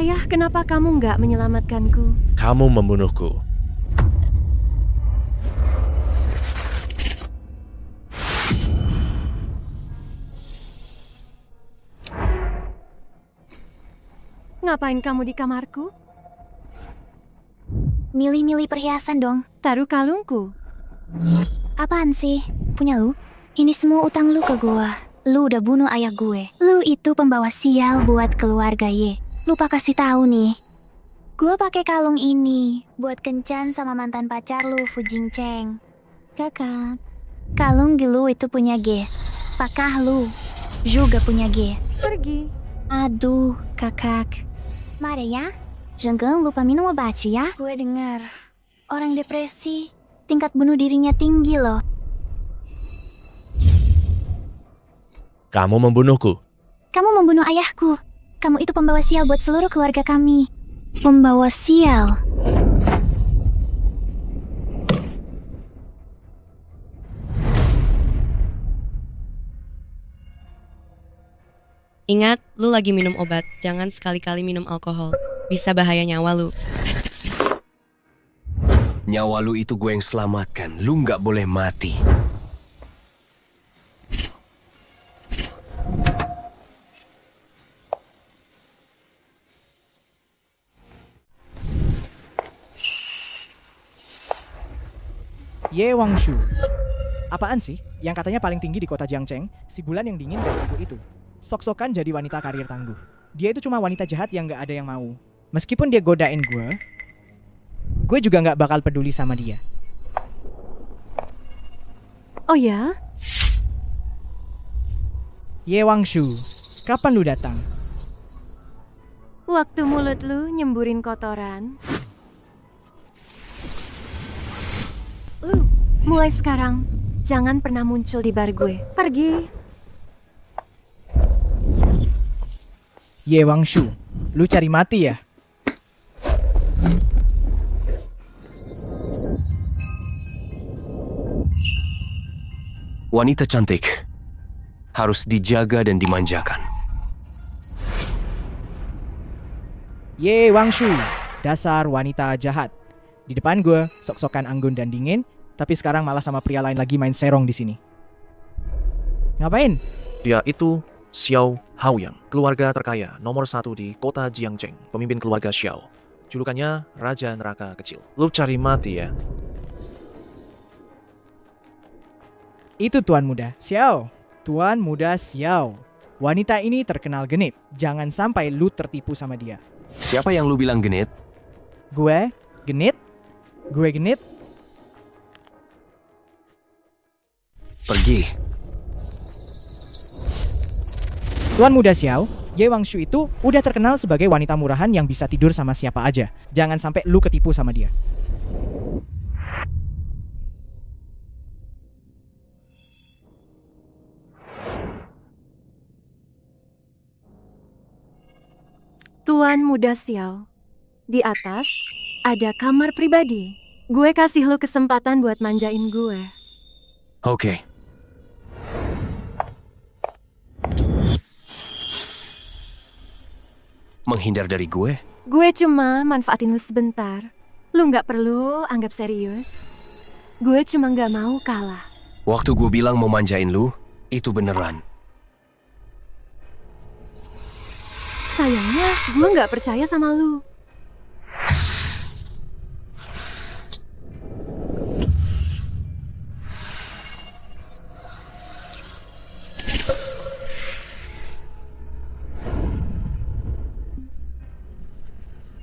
Ayah, kenapa kamu nggak menyelamatkanku? Kamu membunuhku. Ngapain kamu di kamarku? Milih-milih perhiasan dong. Taruh kalungku. Apaan sih? Punya lu? Ini semua utang lu ke gua. Lu udah bunuh ayah gue. Lu itu pembawa sial buat keluarga Ye. Lupa kasih tahu nih. Gua pakai kalung ini buat kencan sama mantan pacar lu, Fu Jingcheng. Kakak, kalung lu itu punya Ge. Pakah lu juga punya Ge. Pergi. Aduh, kakak. Mari ya. Jangan lupa minum obat ya. Gue dengar orang depresi tingkat bunuh dirinya tinggi loh. Kamu membunuhku. Kamu membunuh ayahku. Kamu itu pembawa sial buat seluruh keluarga kami. Pembawa sial. Ingat, lu lagi minum obat. Jangan sekali-kali minum alkohol. Bisa bahaya nyawa lu. Nyawa lu itu gue yang selamatkan. Lu nggak boleh mati. Ye Wangshu. Apaan sih? Yang katanya paling tinggi di kota Jiangcheng, si bulan yang dingin dan tangguh itu. Sok-sokan jadi wanita karir tangguh. Dia itu cuma wanita jahat yang gak ada yang mau. Meskipun dia godain gue juga gak bakal peduli sama dia. Oh ya? Ye Wangshu, kapan lu datang? Waktu mulut lu nyemburin kotoran. Lu, mulai sekarang, jangan pernah muncul di bar gue. Pergi. Ye Wangshu, lu cari mati ya? Wanita cantik harus dijaga dan dimanjakan. Ye Wangshu, dasar wanita jahat. Di depan gue, sok-sokan anggun dan dingin, tapi sekarang malah sama pria lain lagi main serong di sini. Ngapain? Dia itu Xiao Haoyang, keluarga terkaya nomor 1 di kota Jiangcheng, pemimpin keluarga Xiao. Julukannya Raja Neraka Kecil. Lu cari mati ya. Itu Tuan Muda Xiao. Tuan Muda Xiao. Wanita ini terkenal genit. Jangan sampai lu tertipu sama dia. Siapa yang lu bilang genit? Gue genit? Gue genit? Pergi. Tuan Muda Xiao, Ye Wangshu itu udah terkenal sebagai wanita murahan yang bisa tidur sama siapa aja. Jangan sampai lu ketipu sama dia. Tuan Muda Xiao. Di atas ada kamar pribadi. Gue kasih lu kesempatan buat manjain gue. Oke. Menghindar dari gue? Gue cuma manfaatin lu sebentar. Lu nggak perlu anggap serius. Gue cuma nggak mau kalah. Waktu gue bilang mau manjain lu, itu beneran. Sayangnya gue nggak percaya sama lu.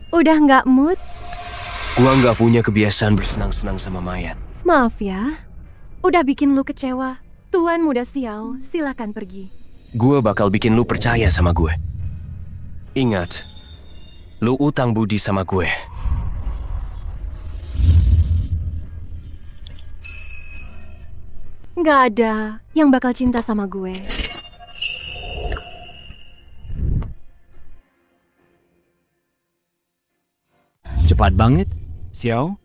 Udah nggak mood? Gua nggak punya kebiasaan bersenang-senang sama mayat. Maaf ya. Udah bikin lu kecewa. Tuan Muda Xiao, silakan pergi. Gue bakal bikin lu percaya sama gue. Ingat, lu utang budi sama gue. Nggak ada yang bakal cinta sama gue. Cepat banget, Xiao.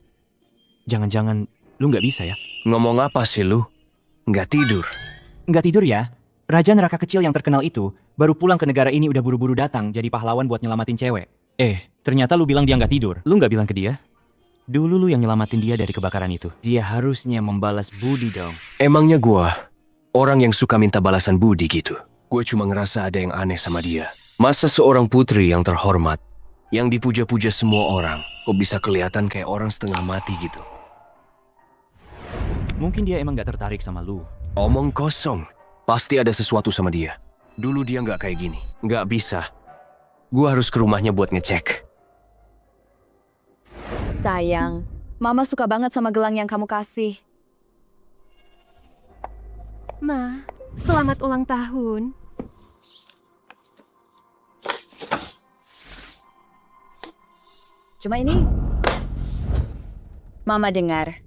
Jangan-jangan lu nggak bisa ya? Ngomong apa sih lu? Nggak tidur. Nggak tidur ya? Raja Neraka Kecil yang terkenal itu baru pulang ke negara ini udah buru-buru datang jadi pahlawan buat nyelamatin cewek. Ternyata lu bilang dia nggak tidur. Lu nggak bilang ke dia? Dulu lu yang nyelamatin dia dari kebakaran itu. Dia harusnya membalas budi dong. Emangnya gua orang yang suka minta balasan budi gitu? Gue cuma ngerasa ada yang aneh sama dia. Masa seorang putri yang terhormat, yang dipuja-puja semua orang, kok bisa kelihatan kayak orang setengah mati gitu? Mungkin dia emang nggak tertarik sama lu. Omong kosong. Pasti ada sesuatu sama dia. Dulu dia nggak kayak gini. Nggak bisa. Gua harus ke rumahnya buat ngecek. Sayang, Mama suka banget sama gelang yang kamu kasih. Ma, selamat ulang tahun. Cuma ini. Mama dengar,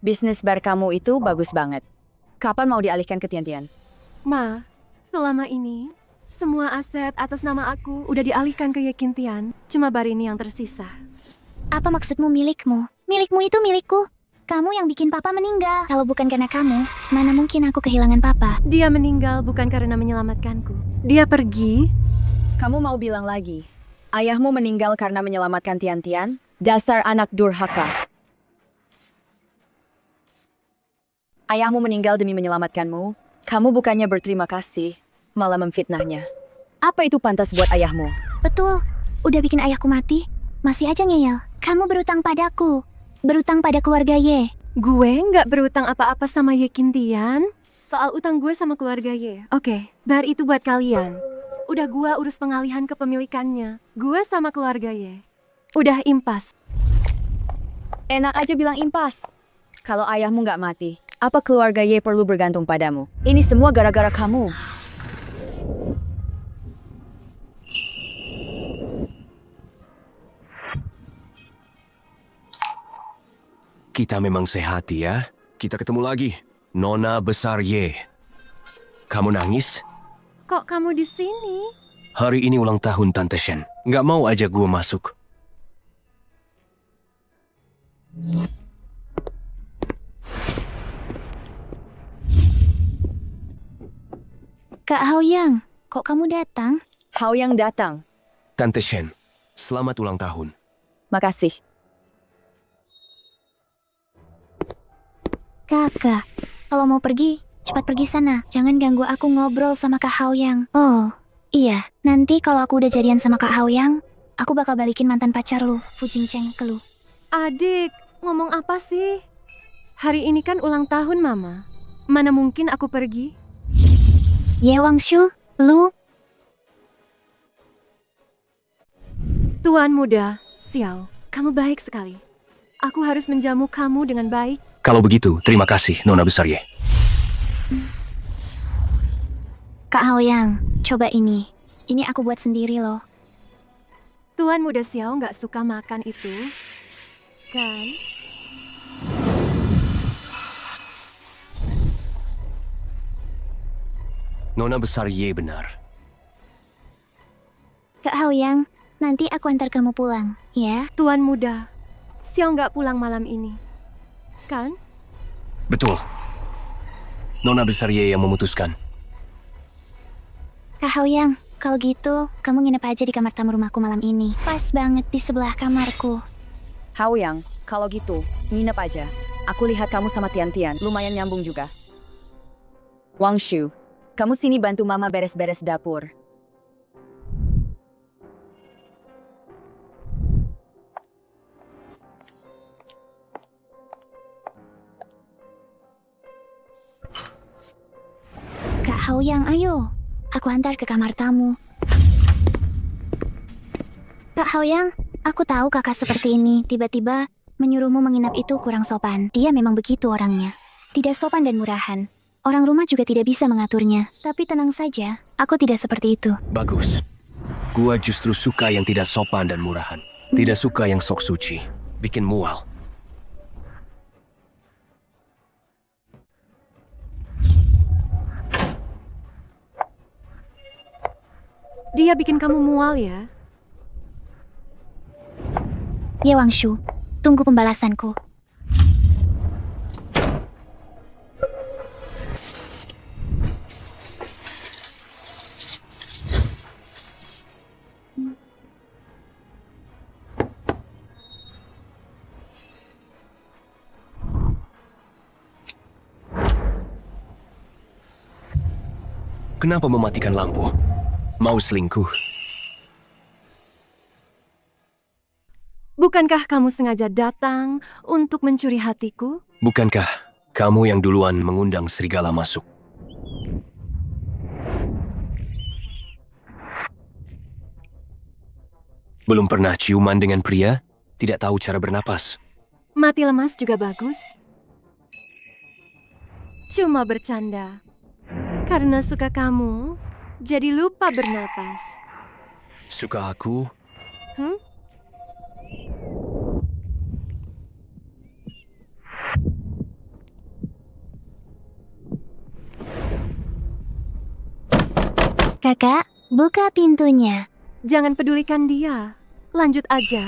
bisnis bar kamu itu bagus banget. Kapan mau dialihkan ke Tian-Tian? Ma, selama ini, semua aset atas nama aku udah dialihkan ke Yekintian. Cuma bar ini yang tersisa. Apa maksudmu milikmu? Milikmu itu milikku. Kamu yang bikin papa meninggal. Kalau bukan karena kamu, mana mungkin aku kehilangan papa? Dia meninggal bukan karena menyelamatkanku. Dia pergi. Kamu mau bilang lagi, ayahmu meninggal karena menyelamatkan Tian-Tian? Dasar anak durhaka. Ayahmu meninggal demi menyelamatkanmu. Kamu bukannya berterima kasih, malah memfitnahnya. Apa itu pantas buat ayahmu? Betul. Udah bikin ayahku mati. Masih aja ngeyel. Kamu berutang padaku. Berutang pada keluarga Ye. Gue nggak berutang apa-apa sama Yekintian. Soal utang gue sama keluarga Ye. Oke, bar itu buat kalian. Udah gue urus pengalihan kepemilikannya. Gue sama keluarga Ye. Udah impas. Enak aja bilang impas. Kalau ayahmu nggak mati, apa keluarga Ye perlu bergantung padamu? Ini semua gara-gara kamu. Kita memang sehat ya. Kita ketemu lagi. Nona besar Ye. Kamu nangis? Kok kamu di sini? Hari ini ulang tahun Tante Shen. Nggak mau aja gua masuk. Kak Haoyang, kok kamu datang? Hao yang datang. Tante Shen, selamat ulang tahun. Makasih. Kakak, kalau mau pergi, cepat pergi sana. Jangan ganggu aku ngobrol sama Kak Haoyang. Oh, iya. Nanti kalau aku udah jadian sama Kak Haoyang, aku bakal balikin mantan pacar lu, Fu Jingcheng, ke lu. Adik, ngomong apa sih? Hari ini kan ulang tahun Mama. Mana mungkin aku pergi? Ye Wangshu, lu? Tuan muda, Xiao, kamu baik sekali. Aku harus menjamu kamu dengan baik. Kalau begitu, terima kasih Nona besar Ye. Kak Haoyang, coba ini. Ini aku buat sendiri loh. Tuan muda Xiao nggak suka makan itu, kan? Nona besar Ye benar. Kak Haoyang, nanti aku antar kamu pulang, ya? Tuan muda, Xiao nggak pulang malam ini, kan? Betul. Nona besar Ye yang memutuskan. Kak Haoyang, kalau gitu, kamu nginep aja di kamar tamu rumahku malam ini. Pas banget di sebelah kamarku. Hao yang, kalau gitu, nginep aja. Aku lihat kamu sama Tian-Tian, lumayan nyambung juga. Wangshu, kamu sini bantu Mama beres-beres dapur. Kak Haoyang, ayo. Aku antar ke kamar tamu. Kak Haoyang, aku tahu kakak seperti ini. Tiba-tiba menyuruhmu menginap itu kurang sopan. Dia memang begitu orangnya. Tidak sopan dan murahan. Orang rumah juga tidak bisa mengaturnya. Tapi tenang saja, aku tidak seperti itu. Bagus. Gua justru suka yang tidak sopan dan murahan. Tidak suka yang sok suci. Bikin mual. Dia bikin kamu mual ya? Ye Wangshu, tunggu pembalasanku. Kenapa mematikan lampu? Mau selingkuh? Bukankah kamu sengaja datang untuk mencuri hatiku? Bukankah kamu yang duluan mengundang serigala masuk? Belum pernah ciuman dengan pria? Tidak tahu cara bernapas. Mati lemas juga bagus. Cuma bercanda. Karena suka kamu, jadi lupa bernapas. Suka aku? Hmm? Kakak, buka pintunya. Jangan pedulikan dia. Lanjut aja.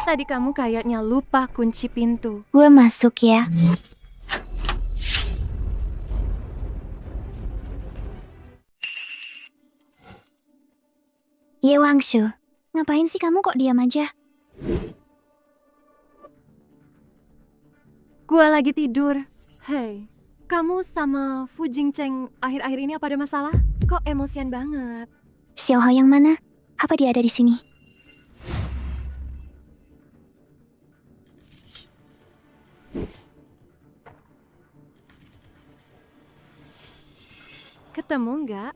Tadi kamu kayaknya lupa kunci pintu. Gue masuk ya. Ye Wangshu, ngapain sih kamu kok diam aja? Gua lagi tidur. Hei, kamu sama Fu Jingcheng akhir-akhir ini apa ada masalah? Kok emosian banget? Xiao Hao yang mana? Apa dia ada di sini? Ketemu nggak?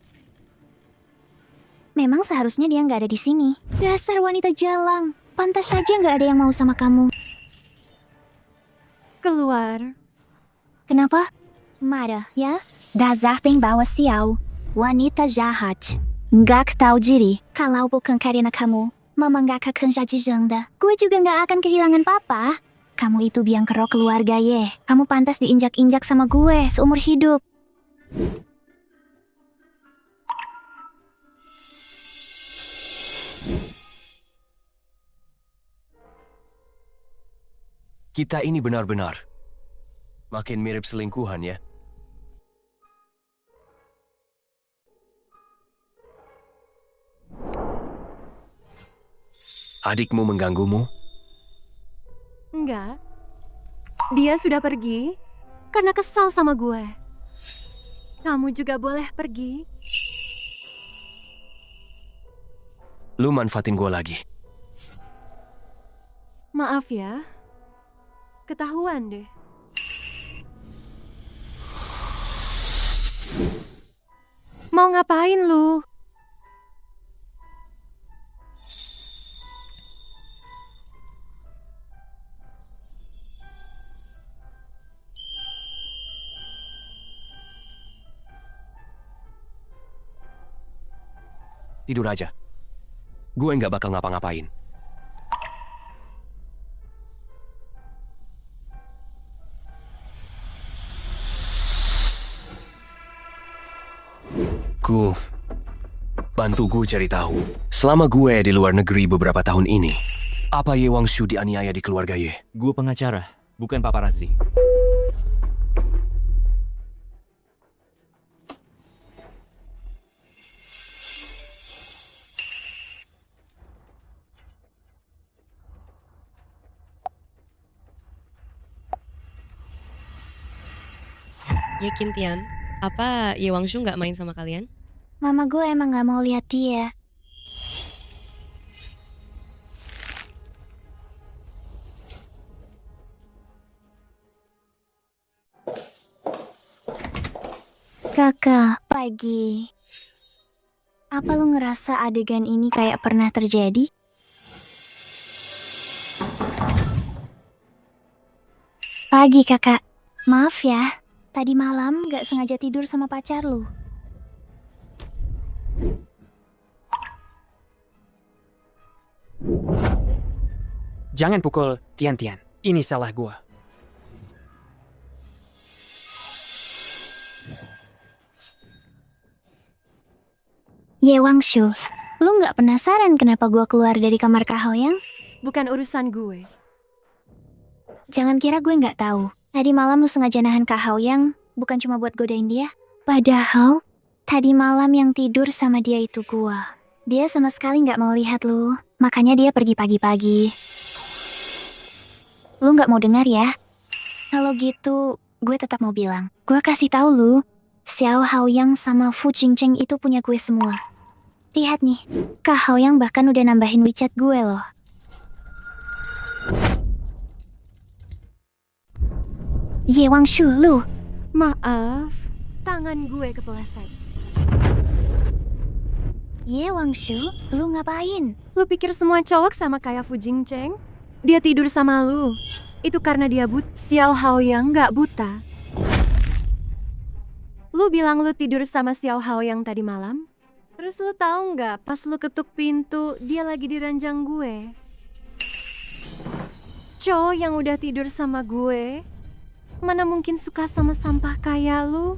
Memang seharusnya dia nggak ada di sini. Dasar wanita jalang. Pantas saja nggak ada yang mau sama kamu. Keluar. Kenapa? Marah, ya? Dazah bawa Xiao. Wanita jahat. Nggak tahu diri. Kalau bukan karena kamu, Mama nggak akan jadi janda. Gue juga nggak akan kehilangan papa. Kamu itu biang kerok keluarga ye. Kamu pantas diinjak-injak sama gue seumur hidup. Kita ini benar-benar makin mirip selingkuhan ya. Adikmu mengganggumu? Enggak. Dia sudah pergi karena kesal sama gue. Kamu juga boleh pergi. Lu manfaatin gue lagi. Maaf ya. Ketahuan deh. Mau ngapain lu? Tidur aja. Gue nggak bakal ngapa-ngapain. Bantu gue cari tahu. Selama gue di luar negeri beberapa tahun ini, apa Ye Wangshu dianiaya di keluarga Ye? Gue pengacara, bukan paparazzi. Yakin Tian, apa Ye Wangshu nggak main sama kalian? Mama gue emang gak mau lihat dia. Kakak, pagi. Apa lu ngerasa adegan ini kayak pernah terjadi? Pagi, kakak. Maaf ya, tadi malam gak sengaja tidur sama pacar lu. Jangan pukul Tian-Tian. Ini salah gua. Ye Wangshu, lu nggak penasaran kenapa gua keluar dari kamar Kak Hoyang? Bukan urusan gue. Jangan kira gue nggak tahu. Tadi malam lu sengaja nahan Kak Hoyang, bukan cuma buat godain dia. Padahal, tadi malam yang tidur sama dia itu gua. Dia sama sekali nggak mau lihat lu, makanya dia pergi pagi-pagi. Lu nggak mau dengar ya? Kalau gitu, gue tetap mau bilang. Gue kasih tahu lu, Xiao Haoyang sama Fu Jingcheng itu punya gue semua. Lihat nih, Kak Haoyang bahkan udah nambahin WeChat gue loh. Ye Wangshu, lu. Maaf, tangan gue kepleset. Ye Wangshu, lu ngapain? Lu pikir semua cowok sama kayak Fu Jingcheng? Dia tidur sama lu. Itu karena dia Xiao Haoyang nggak buta. Lu bilang lu tidur sama Xiao Haoyang tadi malam? Terus lu tahu nggak pas lu ketuk pintu dia lagi di ranjang gue? Cowok yang udah tidur sama gue, mana mungkin suka sama sampah kayak lu?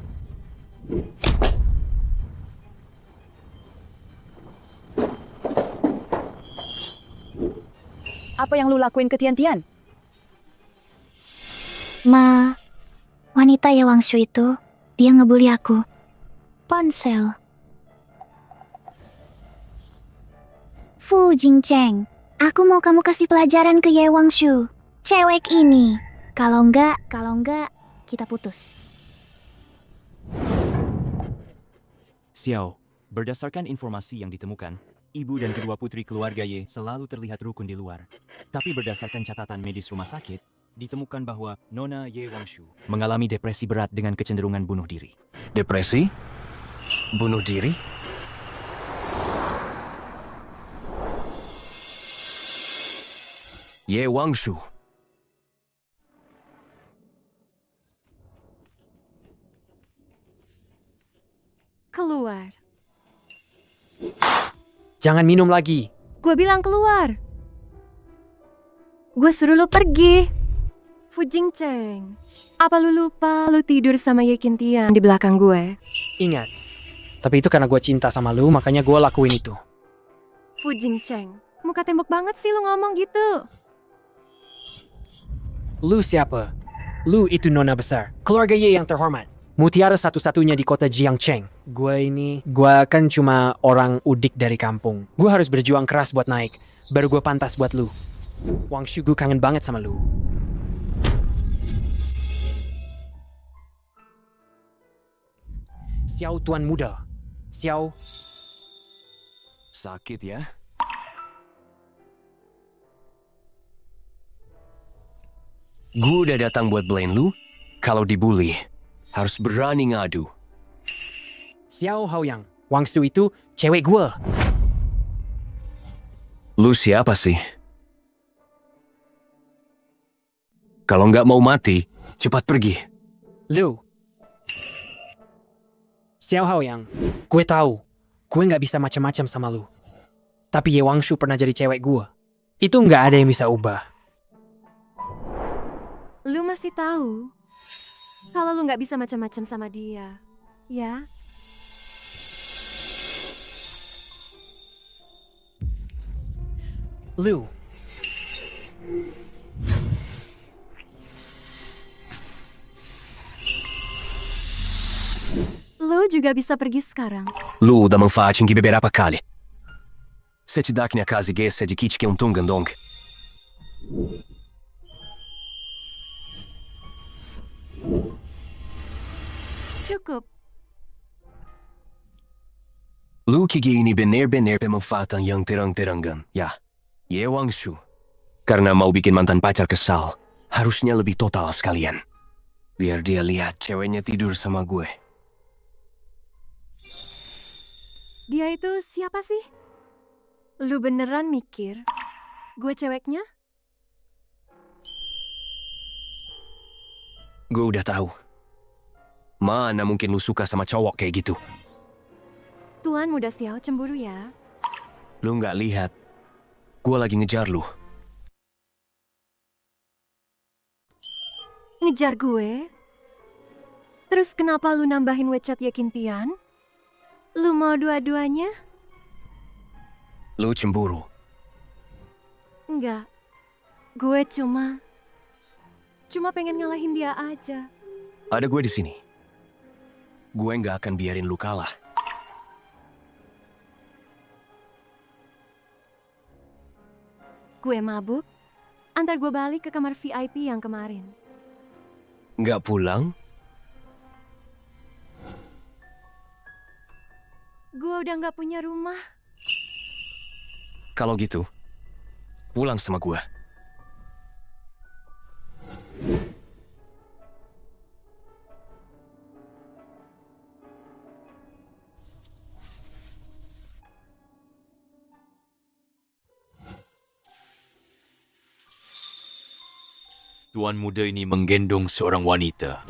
Apa yang lu lakuin ke Tian-Tian? Wanita Ye Wangshu itu, dia ngebully aku. Ponsel. Fu Jingcheng, aku mau kamu kasih pelajaran ke Ye Wangshu. Cewek ini. Kalau enggak, kita putus. Xiao, berdasarkan informasi yang ditemukan, ibu dan kedua putri keluarga Ye selalu terlihat rukun di luar. Tapi berdasarkan catatan medis rumah sakit, ditemukan bahwa Nona Ye Wangshu mengalami depresi berat dengan kecenderungan bunuh diri. Depresi? Bunuh diri? Ye Wangshu. Keluar. Jangan minum lagi. Gue bilang keluar. Gue suruh lu pergi. Fu Jingcheng, apa lu lupa lu tidur sama Ye Qintian di belakang gue? Ingat. Tapi itu karena gue cinta sama lu, makanya gue lakuin itu. Fu Jingcheng, muka tembok banget sih lu ngomong gitu. Lu siapa? Lu itu nona besar. Keluarga Ye yang terhormat. Mutiara satu-satunya di kota Jiangcheng. Gue kan cuma orang udik dari kampung. Gue harus berjuang keras buat naik. Baru gue pantas buat lu. Wangshu, gue kangen banget sama lu. Xiao tuan muda. Xiao. Sakit ya? Gue udah datang buat blame lu. Kalau dibully, harus berani ngadu. Xiao Haoyang. Wangshu itu cewek gue. Lu siapa sih? Kalau nggak mau mati, cepat pergi. Lu. Xiao Haoyang. Gue tahu. Gue nggak bisa macam-macam sama lu. Tapi Ye Wangshu pernah jadi cewek gue. Itu nggak ada yang bisa ubah. Lu masih tahu kalau lu nggak bisa macam-macam sama dia, ya? Lu. Lu juga bisa pergi sekarang. Lu udah manfaatin beberapa kali. Setidaknya kasih geser sedikit keuntungan dong. Cukup. Lu kayak ini bener-bener pemanfaatan yang terang-terangan, ya. Ye Wangshu. Karena mau bikin mantan pacar kesal, harusnya lebih total sekalian. Biar dia lihat ceweknya tidur sama gue. Dia itu siapa sih? Lu beneran mikir gue ceweknya? Gue udah tahu. Mana mungkin lu suka sama cowok kayak gitu? Tuan muda Xiao cemburu ya? Lu nggak lihat? Gue lagi ngejar lu. Ngejar gue? Terus kenapa lu nambahin WeChat Ye Qintian? Lu mau dua-duanya? Lu cemburu. Enggak. Gue cuma pengen ngalahin dia aja. Ada gue di sini. Gue nggak akan biarin lu kalah. Gue mabuk, antar gue balik ke kamar VIP yang kemarin. Nggak pulang? Gue udah nggak punya rumah. Kalau gitu, pulang sama gua. Tuan muda ini menggendong seorang wanita.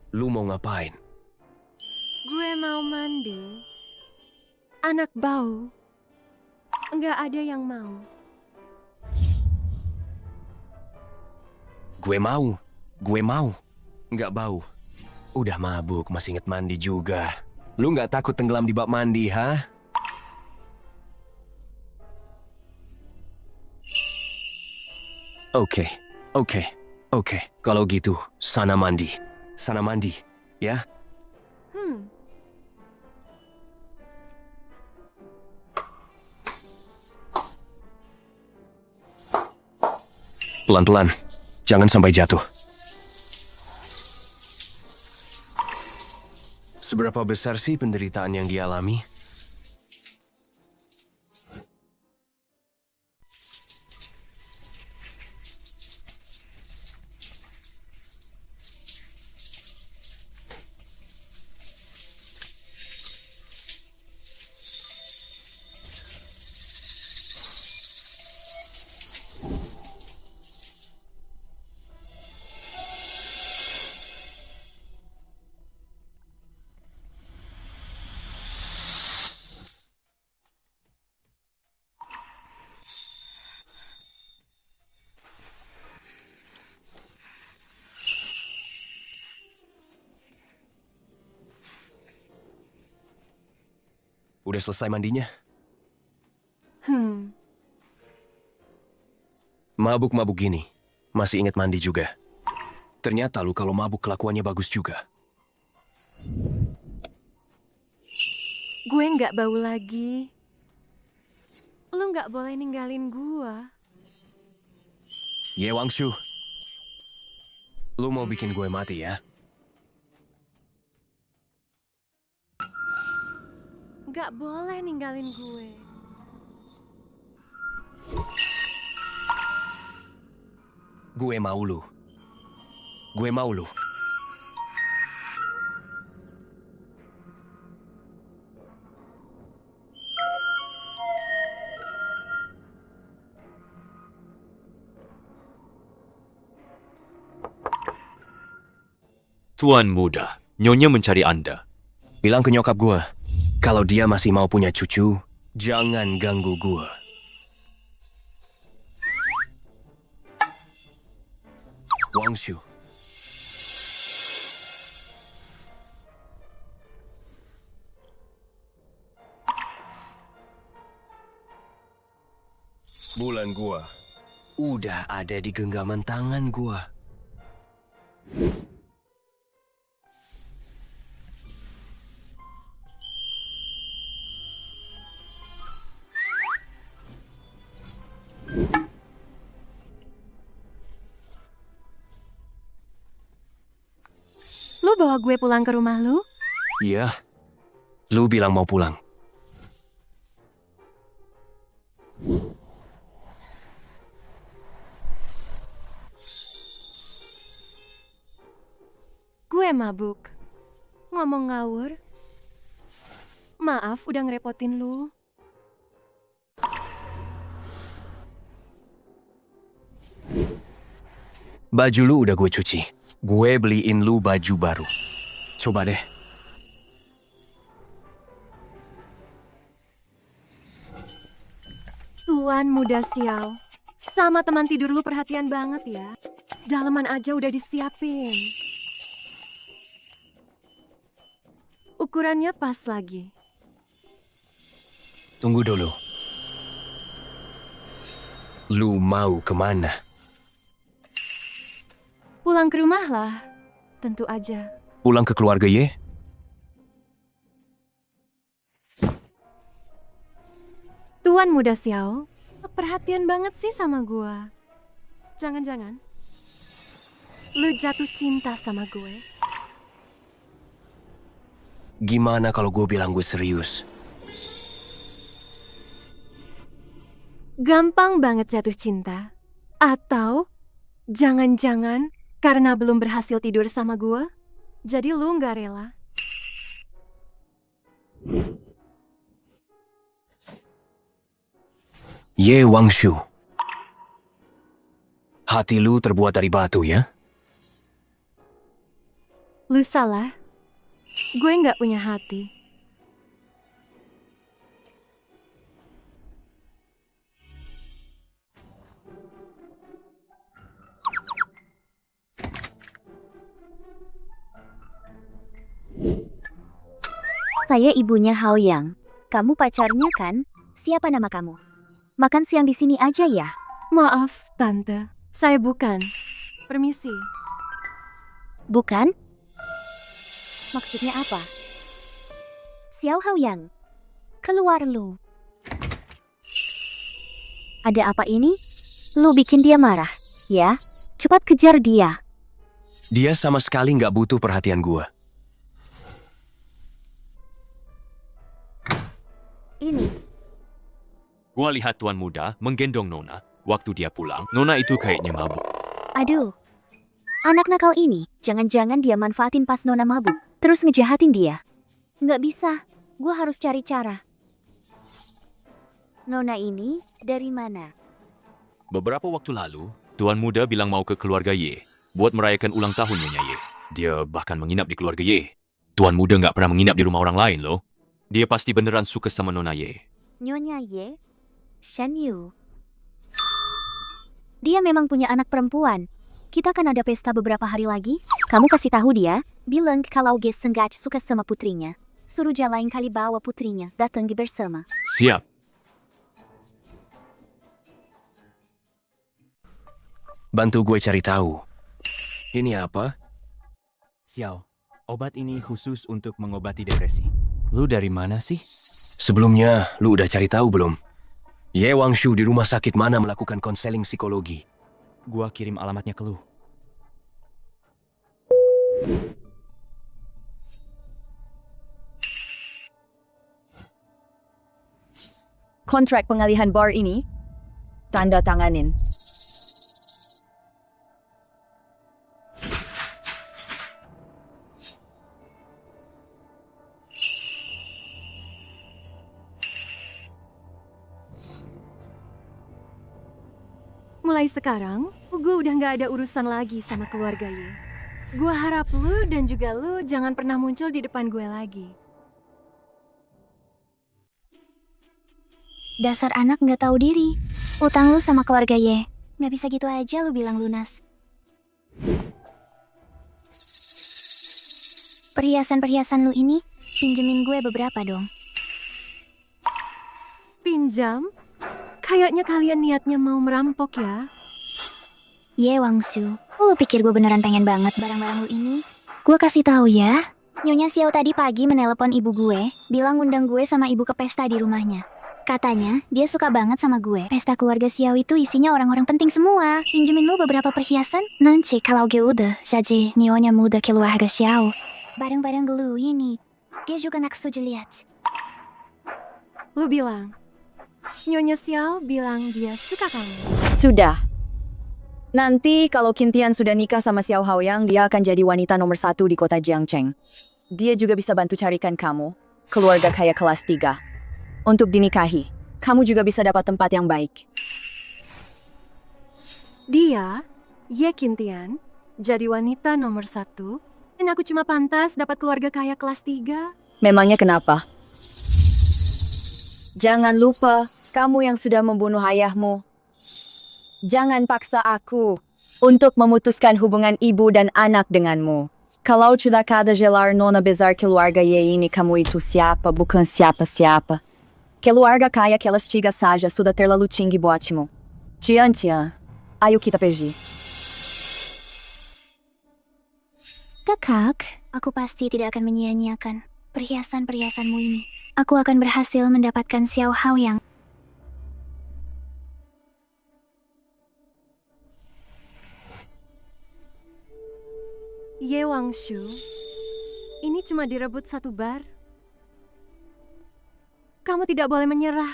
Lu mau ngapain? Gue mau mandi. Anak bau. Nggak ada yang mau. Gue mau. Nggak bau. Udah mabuk, masih inget mandi juga. Lu nggak takut tenggelam di bak mandi, ha? Oke. Kalau gitu, sana mandi, ya? Pelan-pelan, jangan sampai jatuh. Seberapa besar sih penderitaan yang dialami? Udah selesai mandinya? Mabuk-mabuk gini, masih inget mandi juga. Ternyata lu kalau mabuk kelakuannya bagus juga. Gue nggak bau lagi. Lu nggak boleh ninggalin gua. Ye Wangshu, lu mau bikin gue mati ya? Nggak boleh ninggalin gue. Gue mau lu. Tuan muda, Nyonya mencari Anda. Bilang ke nyokap gue, kalau dia masih mau punya cucu, jangan ganggu gue. Wangshu. Bulan gua udah ada di genggaman tangan gua. Lu bawa gue pulang ke rumah lu? Iya, lu bilang mau pulang. Gue mabuk. Ngomong ngawur. Maaf udah ngerepotin lu. Baju lu udah gue cuci. Gue beliin lu baju baru. Coba deh. Tuan muda Xiao. Sama teman tidur lu perhatian banget ya. Daleman aja udah disiapin. Ukurannya pas lagi. Tunggu dulu. Lu mau kemana? Pulang ke rumah lah. Tentu aja. Pulang ke keluarga Ye? Tuan muda Xiao, perhatian banget sih sama gua. Jangan-jangan lu jatuh cinta sama gue? Gimana kalau gue bilang gue serius? Gampang banget jatuh cinta. Atau jangan-jangan karena belum berhasil tidur sama gua, jadi lu nggak rela? Ye Wangshu. Hati lu terbuat dari batu ya? Lu salah. Gue nggak punya hati. Saya ibunya Hao Yang. Kamu pacarnya kan? Siapa nama kamu? Makan siang di sini aja ya? Maaf, Tante. Saya bukan. Permisi. Bukan? Maksudnya apa? Xiao Hao Yang, keluar lu. Ada apa ini? Lu bikin dia marah, ya? Cepat kejar dia. Dia sama sekali nggak butuh perhatian gua. Ini, Gua lihat tuan muda menggendong Nona. Waktu dia pulang, Nona itu kayaknya mabuk. aduh. Anak nakal ini, jangan-jangan dia manfaatin pas Nona mabuk, terus ngejahatin dia. Nggak bisa, gua harus cari cara. Nona ini dari mana? Beberapa waktu lalu, tuan muda bilang mau ke keluarga Ye buat merayakan ulang tahun Nyonya Ye. Dia bahkan menginap di keluarga Ye. Tuan muda nggak pernah menginap di rumah orang lain loh. Dia pasti beneran suka sama Nona Ye. Nyonya Ye? Shen Yu. Dia memang punya anak perempuan. Kita kan ada pesta beberapa hari lagi. Kamu kasih tahu dia, bilang kalau Ge sengaja suka sama putrinya. Suruh dia lain kali bawa putrinya datang bersama. Siap. Bantu gue cari tahu. Ini apa? Xiao, obat ini khusus untuk mengobati depresi. Lu dari mana sih? Sebelumnya, lu udah cari tahu belum? Ye Wangshu di rumah sakit mana melakukan konseling psikologi? Gua kirim alamatnya ke lu. Kontrak pengalihan bar ini, tanda tanganin. Mulai sekarang, gue udah nggak ada urusan lagi sama keluarga Ye. Gue harap lu dan juga lu jangan pernah muncul di depan gue lagi. Dasar anak nggak tahu diri. Utang lu sama keluarga Ye. Nggak bisa gitu aja lu bilang lunas. Perhiasan-perhiasan lu ini, pinjemin gue beberapa dong. Pinjam? Kayaknya kalian niatnya mau merampok ya? Ye Wangshu, lu pikir gue beneran pengen banget barang-barang lu ini? Gue kasih tahu ya. Nyonya Xiao tadi pagi menelepon ibu gue, bilang ngundang gue sama ibu ke pesta di rumahnya. Katanya, dia suka banget sama gue. Pesta keluarga Xiao itu isinya orang-orang penting semua. Pinjemin lu beberapa perhiasan. Nanti kalau gue udah jadi nyonya muda keluarga Xiao. Barang-barang lu ini, dia juga naksuju lihat. Lu bilang, Nyonya Xiao bilang dia suka kamu. Sudah. Nanti kalau Qintian sudah nikah sama Xiao Haoyang, dia akan jadi wanita nomor 1 di kota Jiangcheng. Dia juga bisa bantu carikan kamu keluarga kaya kelas 3. Untuk dinikahi, kamu juga bisa dapat tempat yang baik. Dia, Ye Qintian, jadi wanita nomor 1, dan aku cuma pantas dapat keluarga kaya kelas 3. Memangnya kenapa? Jangan lupa, kamu yang sudah membunuh ayahmu. Jangan paksa aku untuk memutuskan hubungan ibu dan anak denganmu. Kalau sudah kada jelar nona besar keluarga Ye ini, kamu itu siapa, bukan siapa-siapa. Keluarga kaya kelas 3 saja sudah terlalu tinggi buatmu. Tian-tian, ayo kita pergi. Kakak, aku pasti tidak akan menyia-nyiakan perhiasan-perhiasanmu ini. Aku akan berhasil mendapatkan Xiao Haoyang. Ye Wangshu, ini cuma direbut satu bar. Kamu tidak boleh menyerah.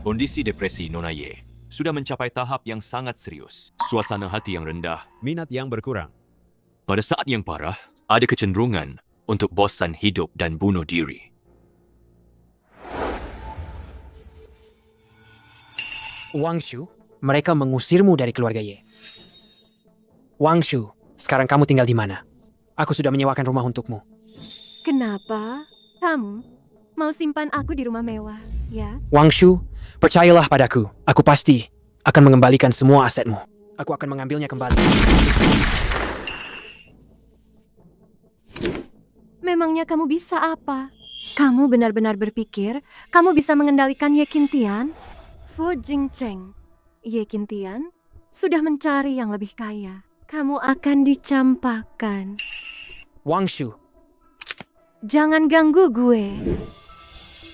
Kondisi depresi Nona Ye sudah mencapai tahap yang sangat serius. Suasana hati yang rendah. Minat yang berkurang. Pada saat yang parah, ada kecenderungan untuk bosan hidup dan bunuh diri. Wangshu, mereka mengusirmu dari keluarga Ye. Wangshu, sekarang kamu tinggal di mana? Aku sudah menyewakan rumah untukmu. Kenapa? Kamu mau simpan aku di rumah mewah, ya? Wangshu, percayalah padaku. Aku pasti akan mengembalikan semua asetmu. Aku akan mengambilnya kembali. Memangnya kamu bisa apa? Kamu benar-benar berpikir kamu bisa mengendalikan Ye Qintian? Fu Jingcheng, Ye Qintian sudah mencari yang lebih kaya. Kamu akan dicampakkan. Wangshu, Jangan ganggu gue.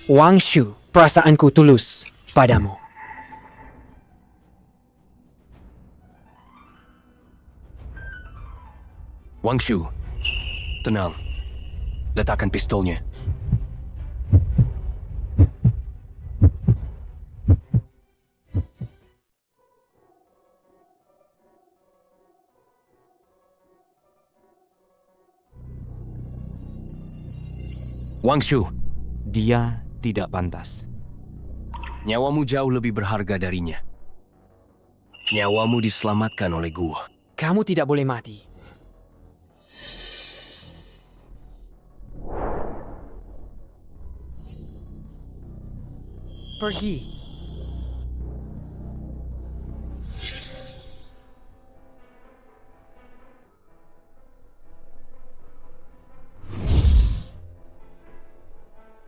Wangshu, perasaanku tulus padamu. Wangshu, tenang. Letakkan pistolnya. Wangshu, Dia tidak pantas. nyawamu jauh lebih berharga darinya. Nyawamu diselamatkan oleh gua. Kamu tidak boleh mati. Pergi.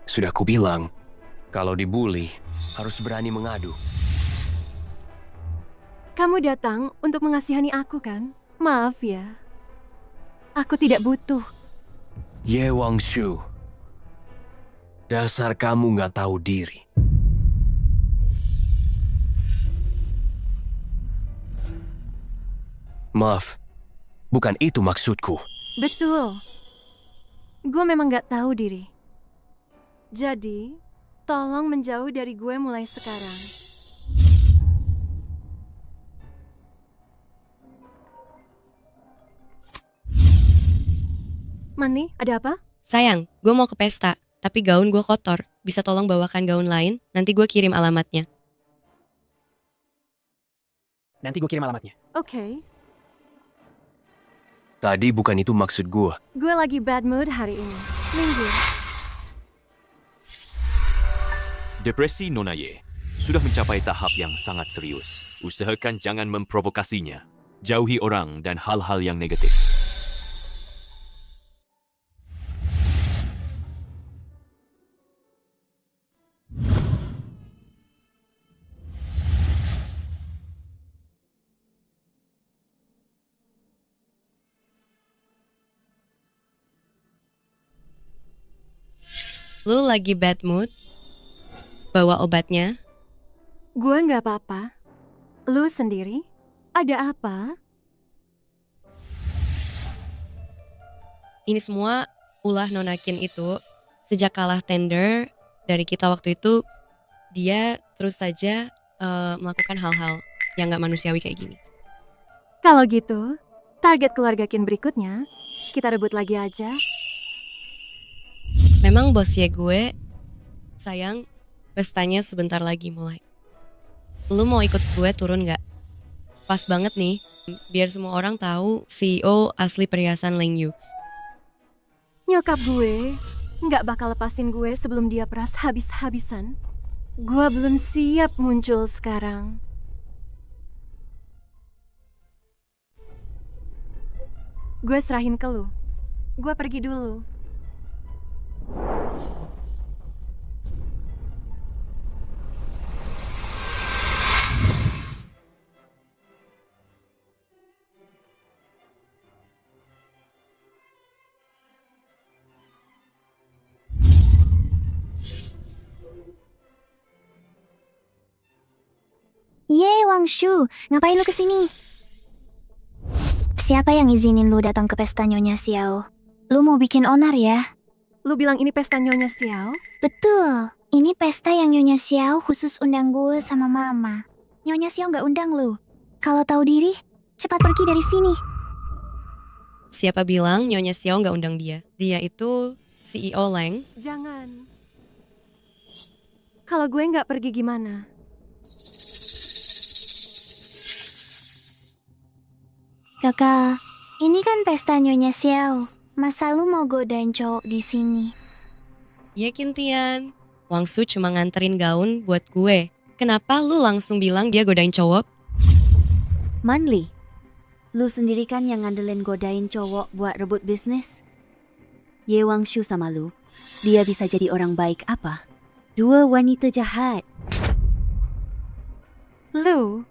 Sudah kubilang, kalau dibully, harus berani mengadu. Kamu datang untuk mengasihani aku kan? Maaf ya. Aku tidak butuh. Ye Wangshu, dasar kamu nggak tahu diri. Maaf, bukan itu maksudku. Betul. Gue memang gak tahu diri. Jadi, tolong menjauh dari gue mulai sekarang. Mani, ada apa? Sayang, gue mau ke pesta, tapi gaun gue kotor. Bisa tolong bawakan gaun lain? Nanti gue kirim alamatnya. Nanti gue kirim alamatnya. Oke. Tadi bukan itu maksud gua. Gue lagi bad mood hari ini. Minggu. Depresi Nona Ye sudah mencapai tahap yang sangat serius. Usahakan jangan memprovokasinya. Jauhi orang dan hal-hal yang negatif. Lu lagi bad mood? Bawa obatnya? Gue gak apa-apa. Lu sendiri? Ada apa? Ini semua ulah Nona Qin itu. Sejak kalah tender dari kita waktu itu, dia terus saja melakukan hal-hal yang gak manusiawi kayak gini. Kalau gitu, target keluarga Qin berikutnya, kita rebut lagi aja. Memang bos ya gue, sayang, pestanya sebentar lagi mulai. Lu mau ikut gue turun gak? Pas banget nih, biar semua orang tahu CEO asli perhiasan Leng Yu. Nyokap gue nggak bakal lepasin gue sebelum dia peras habis-habisan. Gue belum siap muncul sekarang. Gue serahin ke lu. Gue pergi dulu. Wangshu, ngapain lu kesini? Siapa yang izinin lu datang ke pesta Nyonya Xiao? Lu mau bikin onar ya? Lu bilang ini pesta Nyonya Xiao? Betul, ini pesta yang Nyonya Xiao khusus undang gue sama Mama. Nyonya Xiao nggak undang lu. Kalau tahu diri, cepat pergi dari sini. Siapa bilang Nyonya Xiao nggak undang dia? Dia itu CEO Leng. Jangan. Kalau gue nggak pergi gimana? Kakak, ini kan pesta Nyonya Xiao. Masa lu mau godain cowok di sini? Ya Kintian, Wangsu cuma nganterin gaun buat gue. Kenapa lu langsung bilang dia godain cowok? Manli, lu sendiri kan yang ngandelin godain cowok buat rebut bisnis? Ye Wangshu sama lu, dia bisa jadi orang baik apa? Dua wanita jahat. Lu?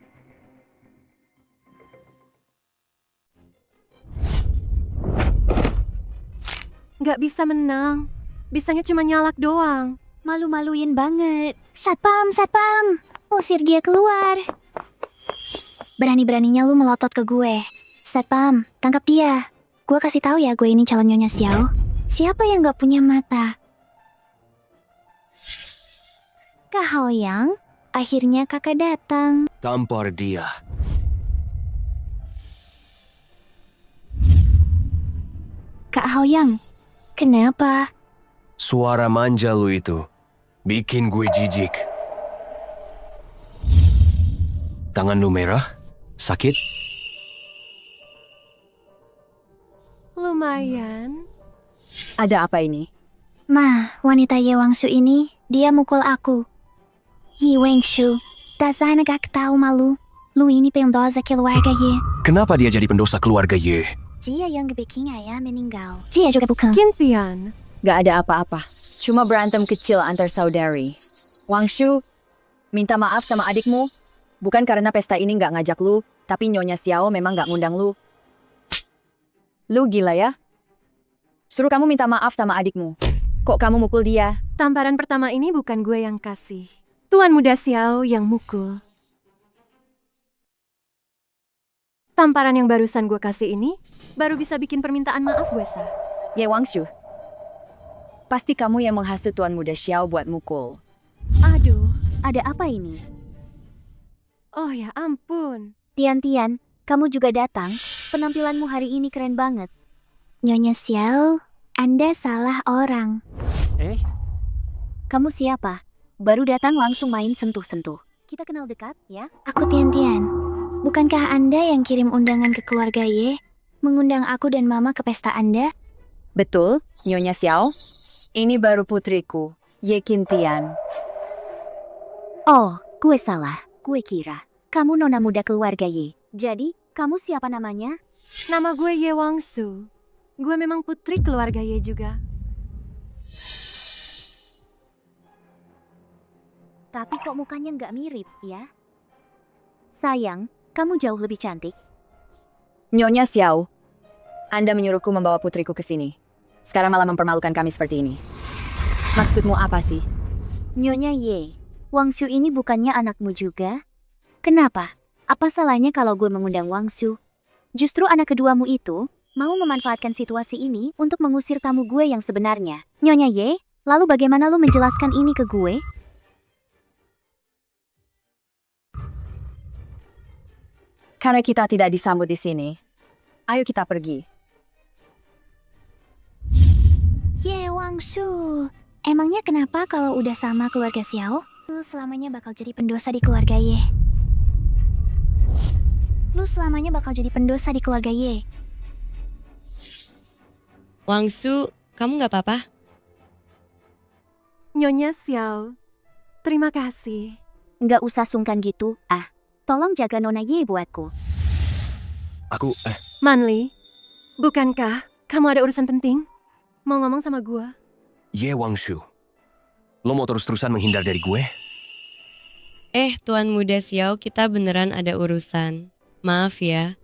Nggak bisa menang. Bisanya cuma nyalak doang. Malu-maluin banget. Satpam, satpam, usir dia keluar. Berani-beraninya lu melotot ke gue. Satpam, tangkap dia. Gue kasih tahu ya, gue ini calon Nyonya Xiao. Siapa yang gak punya mata? Kak Haoyang, akhirnya kakak datang. Tampar dia. Kak Haoyang, kenapa? Suara manja lu itu bikin gue jijik. Tangan lu merah? Sakit? Lumayan. Ada apa ini? Ma, wanita Ye Wangshu ini, dia mukul aku. Ye Wangshu, dasar gak tahu malu. Lu ini pendosa keluarga Ye. Kenapa dia jadi pendosa keluarga Ye? Dia yang bikin ayah meninggal. Dia juga bukan. Kintian. Gak ada apa-apa. Cuma berantem kecil antar saudari. Wangshu, minta maaf sama adikmu. Bukan karena pesta ini gak ngajak lu, tapi Nyonya Xiao memang gak ngundang lu. Lu gila ya? Suruh kamu minta maaf sama adikmu. Kok kamu mukul dia? Tamparan pertama ini bukan gue yang kasih. Tuan Muda Xiao yang mukul. Tamparan yang barusan gue kasih ini, baru bisa bikin permintaan maaf gue, Sa. Ye Wangshu, pasti kamu yang menghasut Tuan Muda Xiao buat mukul. Aduh. Ada apa ini? Oh ya ampun. Tian-Tian, kamu juga datang? Penampilanmu hari ini keren banget. Nyonya Xiao, Anda salah orang. Kamu siapa? Baru datang langsung main sentuh-sentuh. Kita kenal dekat, ya? Aku Tian-Tian. Bukankah Anda yang kirim undangan ke keluarga Ye? Mengundang aku dan Mama ke pesta Anda? Betul, Nyonya Xiao. Ini baru putriku, Ye Kintian. Oh, gue salah. Gue kira kamu nona muda keluarga Ye. Jadi, kamu siapa namanya? Nama gue Ye Wangshu. Gue memang putri keluarga Ye juga. Tapi kok mukanya nggak mirip, ya? Sayang, kamu jauh lebih cantik. Nyonya Xiao, Anda menyuruhku membawa putriku ke sini. Sekarang malah mempermalukan kami seperti ini. Maksudmu apa sih? Nyonya Ye, Wangshu ini bukannya anakmu juga? Kenapa? Apa salahnya kalau gue mengundang Wangshu? Justru anak keduamu itu mau memanfaatkan situasi ini untuk mengusir tamu gue yang sebenarnya. Nyonya Ye, lalu bagaimana lu menjelaskan ini ke gue? Karena kita tidak disambut di sini, ayo kita pergi. Ye Wangshu, emangnya kenapa kalau udah sama keluarga Xiao, lu selamanya bakal jadi pendosa di keluarga Ye? Lu selamanya bakal jadi pendosa di keluarga Ye. Wangsu, kamu nggak apa-apa? Nyonya Xiao, terima kasih. Nggak usah sungkan gitu, tolong jaga Nona Ye buatku. Aku, Manli, bukankah kamu ada urusan penting? Mau ngomong sama gua? Ye Wangshu. Lo mau terus-terusan menghindar dari gue? Tuan Muda Xiao, kita beneran ada urusan. Maaf ya.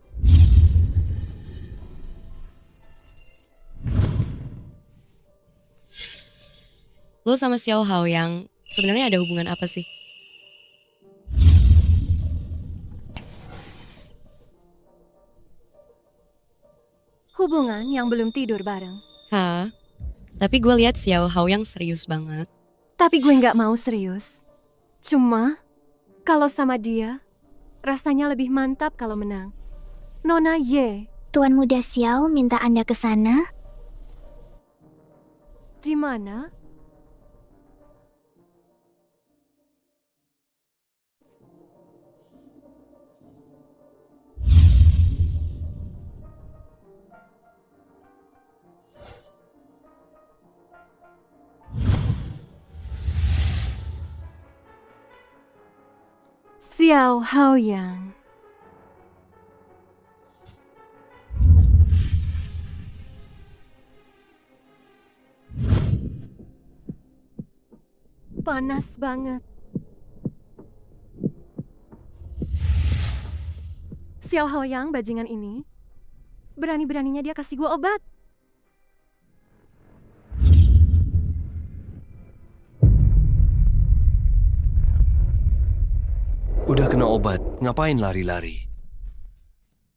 Lo sama Xiao Hao yang sebenarnya ada hubungan apa sih? Hubungan yang belum tidur bareng. Hah? Tapi gue lihat Xiao Hao yang serius banget. Tapi gue nggak mau serius. Cuma, kalau sama dia, rasanya lebih mantap kalau menang. Nona Ye, Tuan Muda Xiao minta Anda ke sana. di mana? Xiao Haoyang. Panas banget. Xiao Haoyang bajingan ini, berani-beraninya dia kasih gua obat. Udah kena obat, ngapain lari-lari?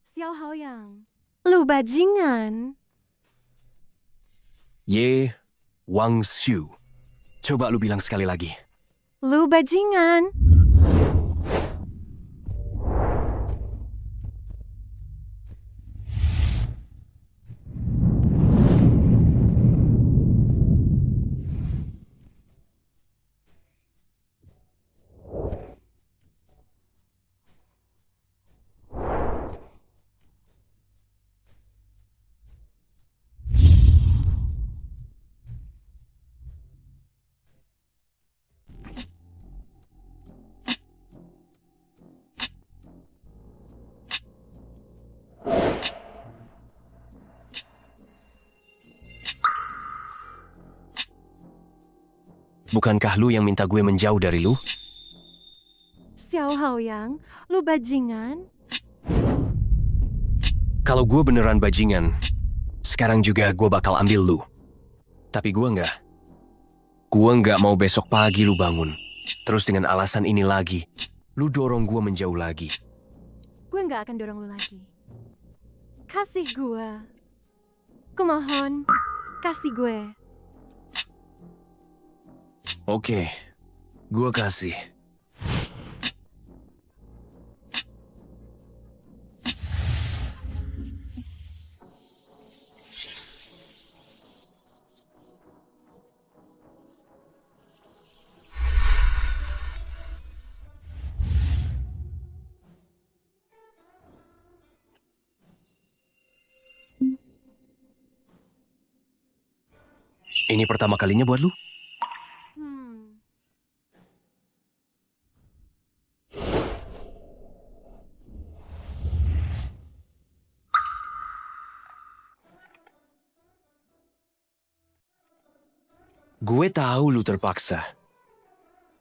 Xiao Haoyang, lu bajingan. Ye Wangshu. Coba lu bilang sekali lagi. Lu bajingan. Bukankah lu yang minta gue menjauh dari lu? Xiao Haoyang, lu bajingan. Kalau gue beneran bajingan, sekarang juga gue bakal ambil lu. Tapi gue nggak. Gue nggak mau besok pagi lu bangun. Terus dengan alasan ini lagi, lu dorong gue menjauh lagi. Gue nggak akan dorong lu lagi. Kasih gue. Kumohon, kasih gue. Oke, gue kasih. Ini pertama kalinya buat lu? Gue tahu lu terpaksa.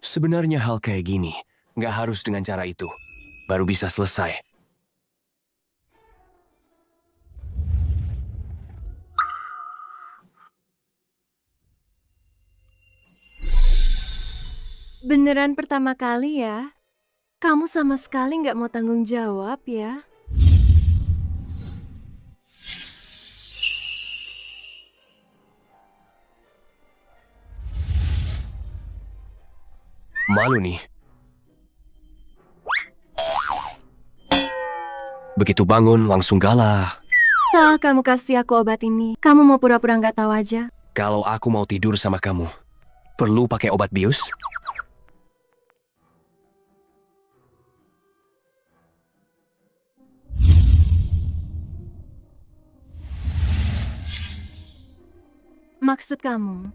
Sebenarnya hal kayak gini nggak harus dengan cara itu. Baru bisa selesai. Beneran pertama kali ya? Kamu sama sekali nggak mau tanggung jawab ya? Malu nih. Begitu bangun langsung galah. Saat kamu kasih aku obat ini, kamu mau pura-pura nggak tahu aja? Kalau aku mau tidur sama kamu, perlu pakai obat bius? Maksud kamu,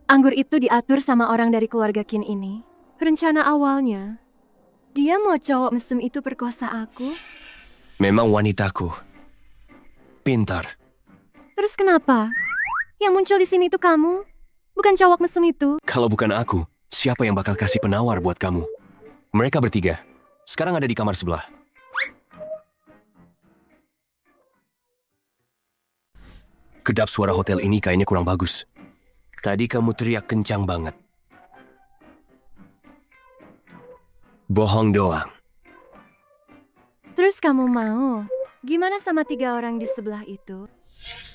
anggur itu diatur sama orang dari keluarga Qin ini? Rencana awalnya, dia mau cowok mesum itu perkosa aku? Memang wanitaku. Pintar. Terus kenapa? Yang muncul di sini itu kamu, bukan cowok mesum itu. Kalau bukan aku, siapa yang bakal kasih penawar buat kamu? Mereka bertiga. Sekarang ada di kamar sebelah. Kedap suara hotel ini kayaknya kurang bagus. Tadi kamu teriak kencang banget. Bohong doang. Terus kamu mau? Gimana sama 3 orang di sebelah itu?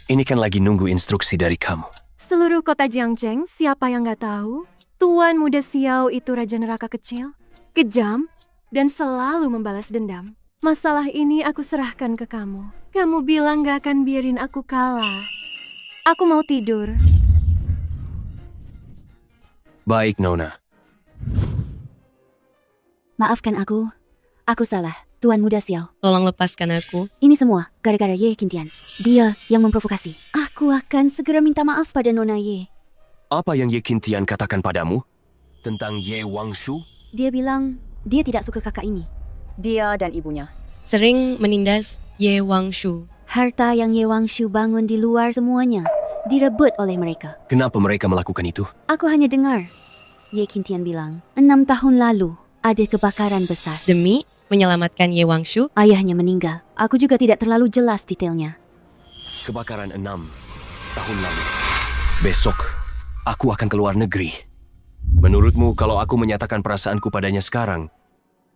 Ini kan lagi nunggu instruksi dari kamu. Seluruh kota Jiangcheng, siapa yang nggak tahu? Tuan muda Xiao itu raja neraka kecil, kejam, dan selalu membalas dendam. Masalah ini aku serahkan ke kamu. Kamu bilang gak akan biarin aku kalah. Aku mau tidur. Baik, Nona. Maafkan aku. Aku salah, Tuan Muda Xiao. Tolong lepaskan aku. Ini semua gara-gara Ye Qingtian. Dia yang memprovokasi. Aku akan segera minta maaf pada Nona Ye. Apa yang Ye Qingtian katakan padamu? Tentang Ye Wangshu? Dia bilang dia tidak suka kakak ini. Dia dan ibunya. Sering menindas Ye Wangshu. Harta yang Ye Wangshu bangun di luar semuanya direbut oleh mereka. Kenapa mereka melakukan itu? Aku hanya dengar Ye Qingtian bilang 6 tahun lalu ada kebakaran besar. Demi menyelamatkan Ye Wangshu, Ayahnya meninggal. Aku juga tidak terlalu jelas detailnya. Kebakaran 6 tahun lalu. Besok, aku akan keluar negeri. Menurutmu, kalau aku menyatakan perasaanku padanya sekarang,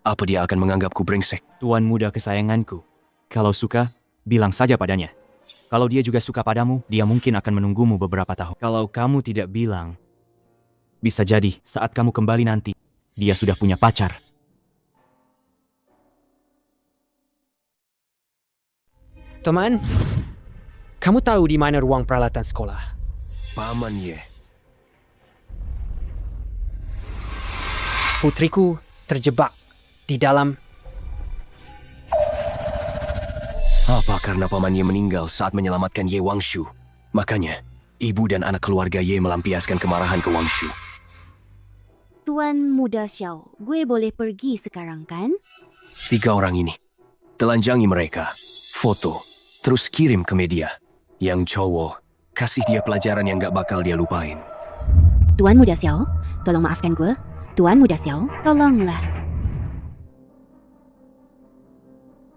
apa dia akan menganggapku brengsek? Tuan muda kesayanganku. Kalau suka, bilang saja padanya. Kalau dia juga suka padamu, dia mungkin akan menunggumu beberapa tahun. Kalau kamu tidak bilang, bisa jadi saat kamu kembali nanti, dia sudah punya pacar. Teman, kamu tahu di mana ruang peralatan sekolah? Paman Ye. Putriku terjebak di dalam. Apa karena Paman Ye meninggal saat menyelamatkan Ye Wangshu? Makanya, ibu dan anak keluarga Ye melampiaskan kemarahan ke Wangshu. Tuan Muda Xiao, gue boleh pergi sekarang kan? 3 orang ini. Telanjangi mereka. Foto. Terus kirim ke media. Yang cowok, kasih dia pelajaran yang gak bakal dia lupain. Tuan Muda Xiao, tolong maafkan gue. Tuan Muda Xiao, tolonglah.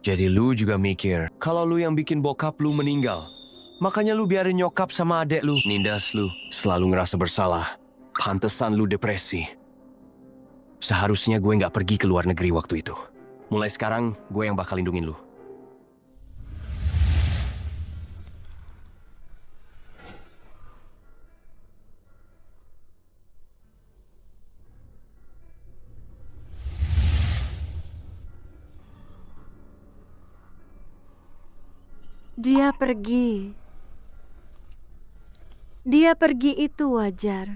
Jadi lu juga mikir, kalau lu yang bikin bokap lu meninggal, makanya lu biarin nyokap sama adek lu nindas lu, selalu ngerasa bersalah. Pantesan lu depresi. Seharusnya gue gak pergi ke luar negeri waktu itu. Mulai sekarang, gue yang bakal lindungin lu. Dia pergi. Dia pergi itu wajar.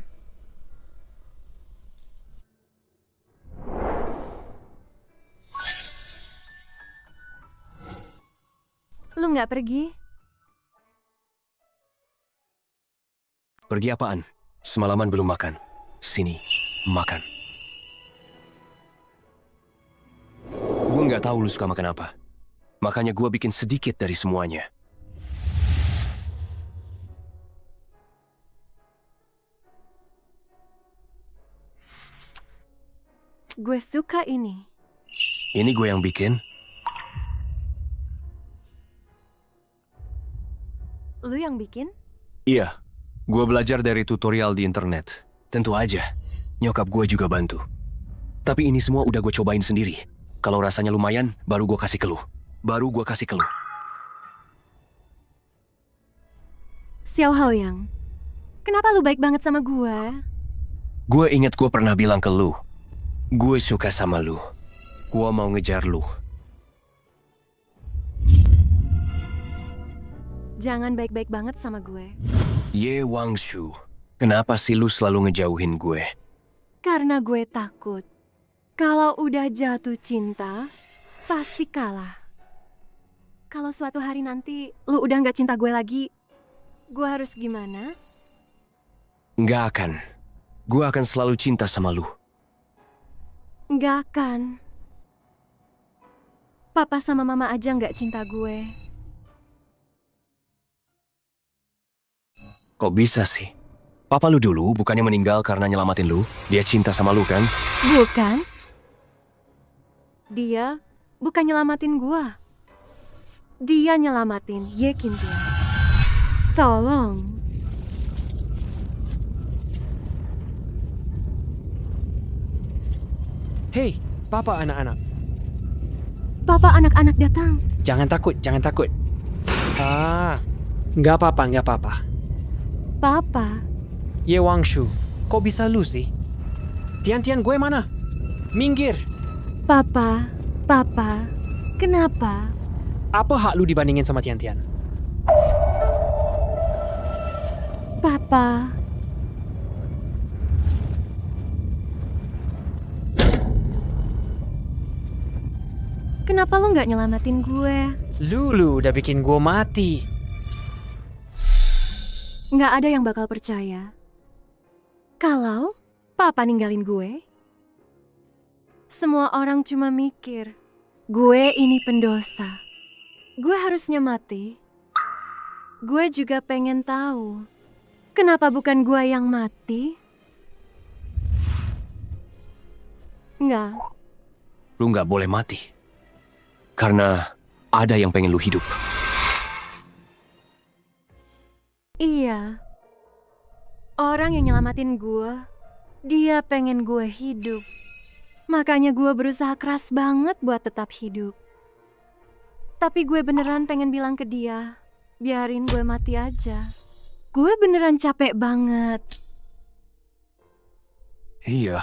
Lu nggak pergi? Pergi apaan? Semalaman belum makan. Sini, makan. Gue nggak tahu lu suka makan apa. Makanya gue bikin sedikit dari semuanya. Gue suka ini. Ini gue yang bikin. Lu yang bikin? Iya, gue belajar dari tutorial di internet. Tentu aja, nyokap gue juga bantu. Tapi ini semua udah gue cobain sendiri. Kalau rasanya lumayan, baru gue kasih ke lu. Xiao Haoyang, kenapa lu baik banget sama gue? Gue inget gue pernah bilang ke lu. Gue suka sama lu. Gue mau ngejar lu. Jangan baik-baik banget sama gue. Ye Wangshu, kenapa sih lu selalu ngejauhin gue? Karena gue takut. Kalau udah jatuh cinta, pasti kalah. Kalau suatu hari nanti lu udah gak cinta gue lagi, gue harus gimana? Nggak akan. Gue akan selalu cinta sama lu. Gak akan. Papa sama mama aja gak cinta gue. Kok bisa sih? Papa lu dulu bukannya meninggal karena nyelamatin lu? Dia cinta sama lu kan? Bukan. Dia bukan nyelamatin gue. Dia nyelamatin Ye Qingtian. Tolong. Hei, papa anak-anak. Papa anak-anak datang. Jangan takut, jangan takut. Nggak apa-apa, nggak apa-apa. Papa, Ye Wangshu, kok bisa lu sih? Tian-tian gue mana? Minggir! Papa, Papa, kenapa? Apa hak lu dibandingin sama Tian-tian? Papa, kenapa lu nggak nyelamatin gue? Lu udah bikin gue mati. Nggak ada yang bakal percaya. Kalau Papa ninggalin gue, semua orang cuma mikir, gue ini pendosa. Gue harusnya mati. Gue juga pengen tahu, kenapa bukan gue yang mati? Nggak, Lu nggak boleh mati. Karena ada yang pengen lu hidup. iya. Orang yang nyelamatin gue, dia pengen gue hidup. Makanya gue berusaha keras banget buat tetap hidup. Tapi gue beneran pengen bilang ke dia, biarin gue mati aja. Gue beneran capek banget. Iya,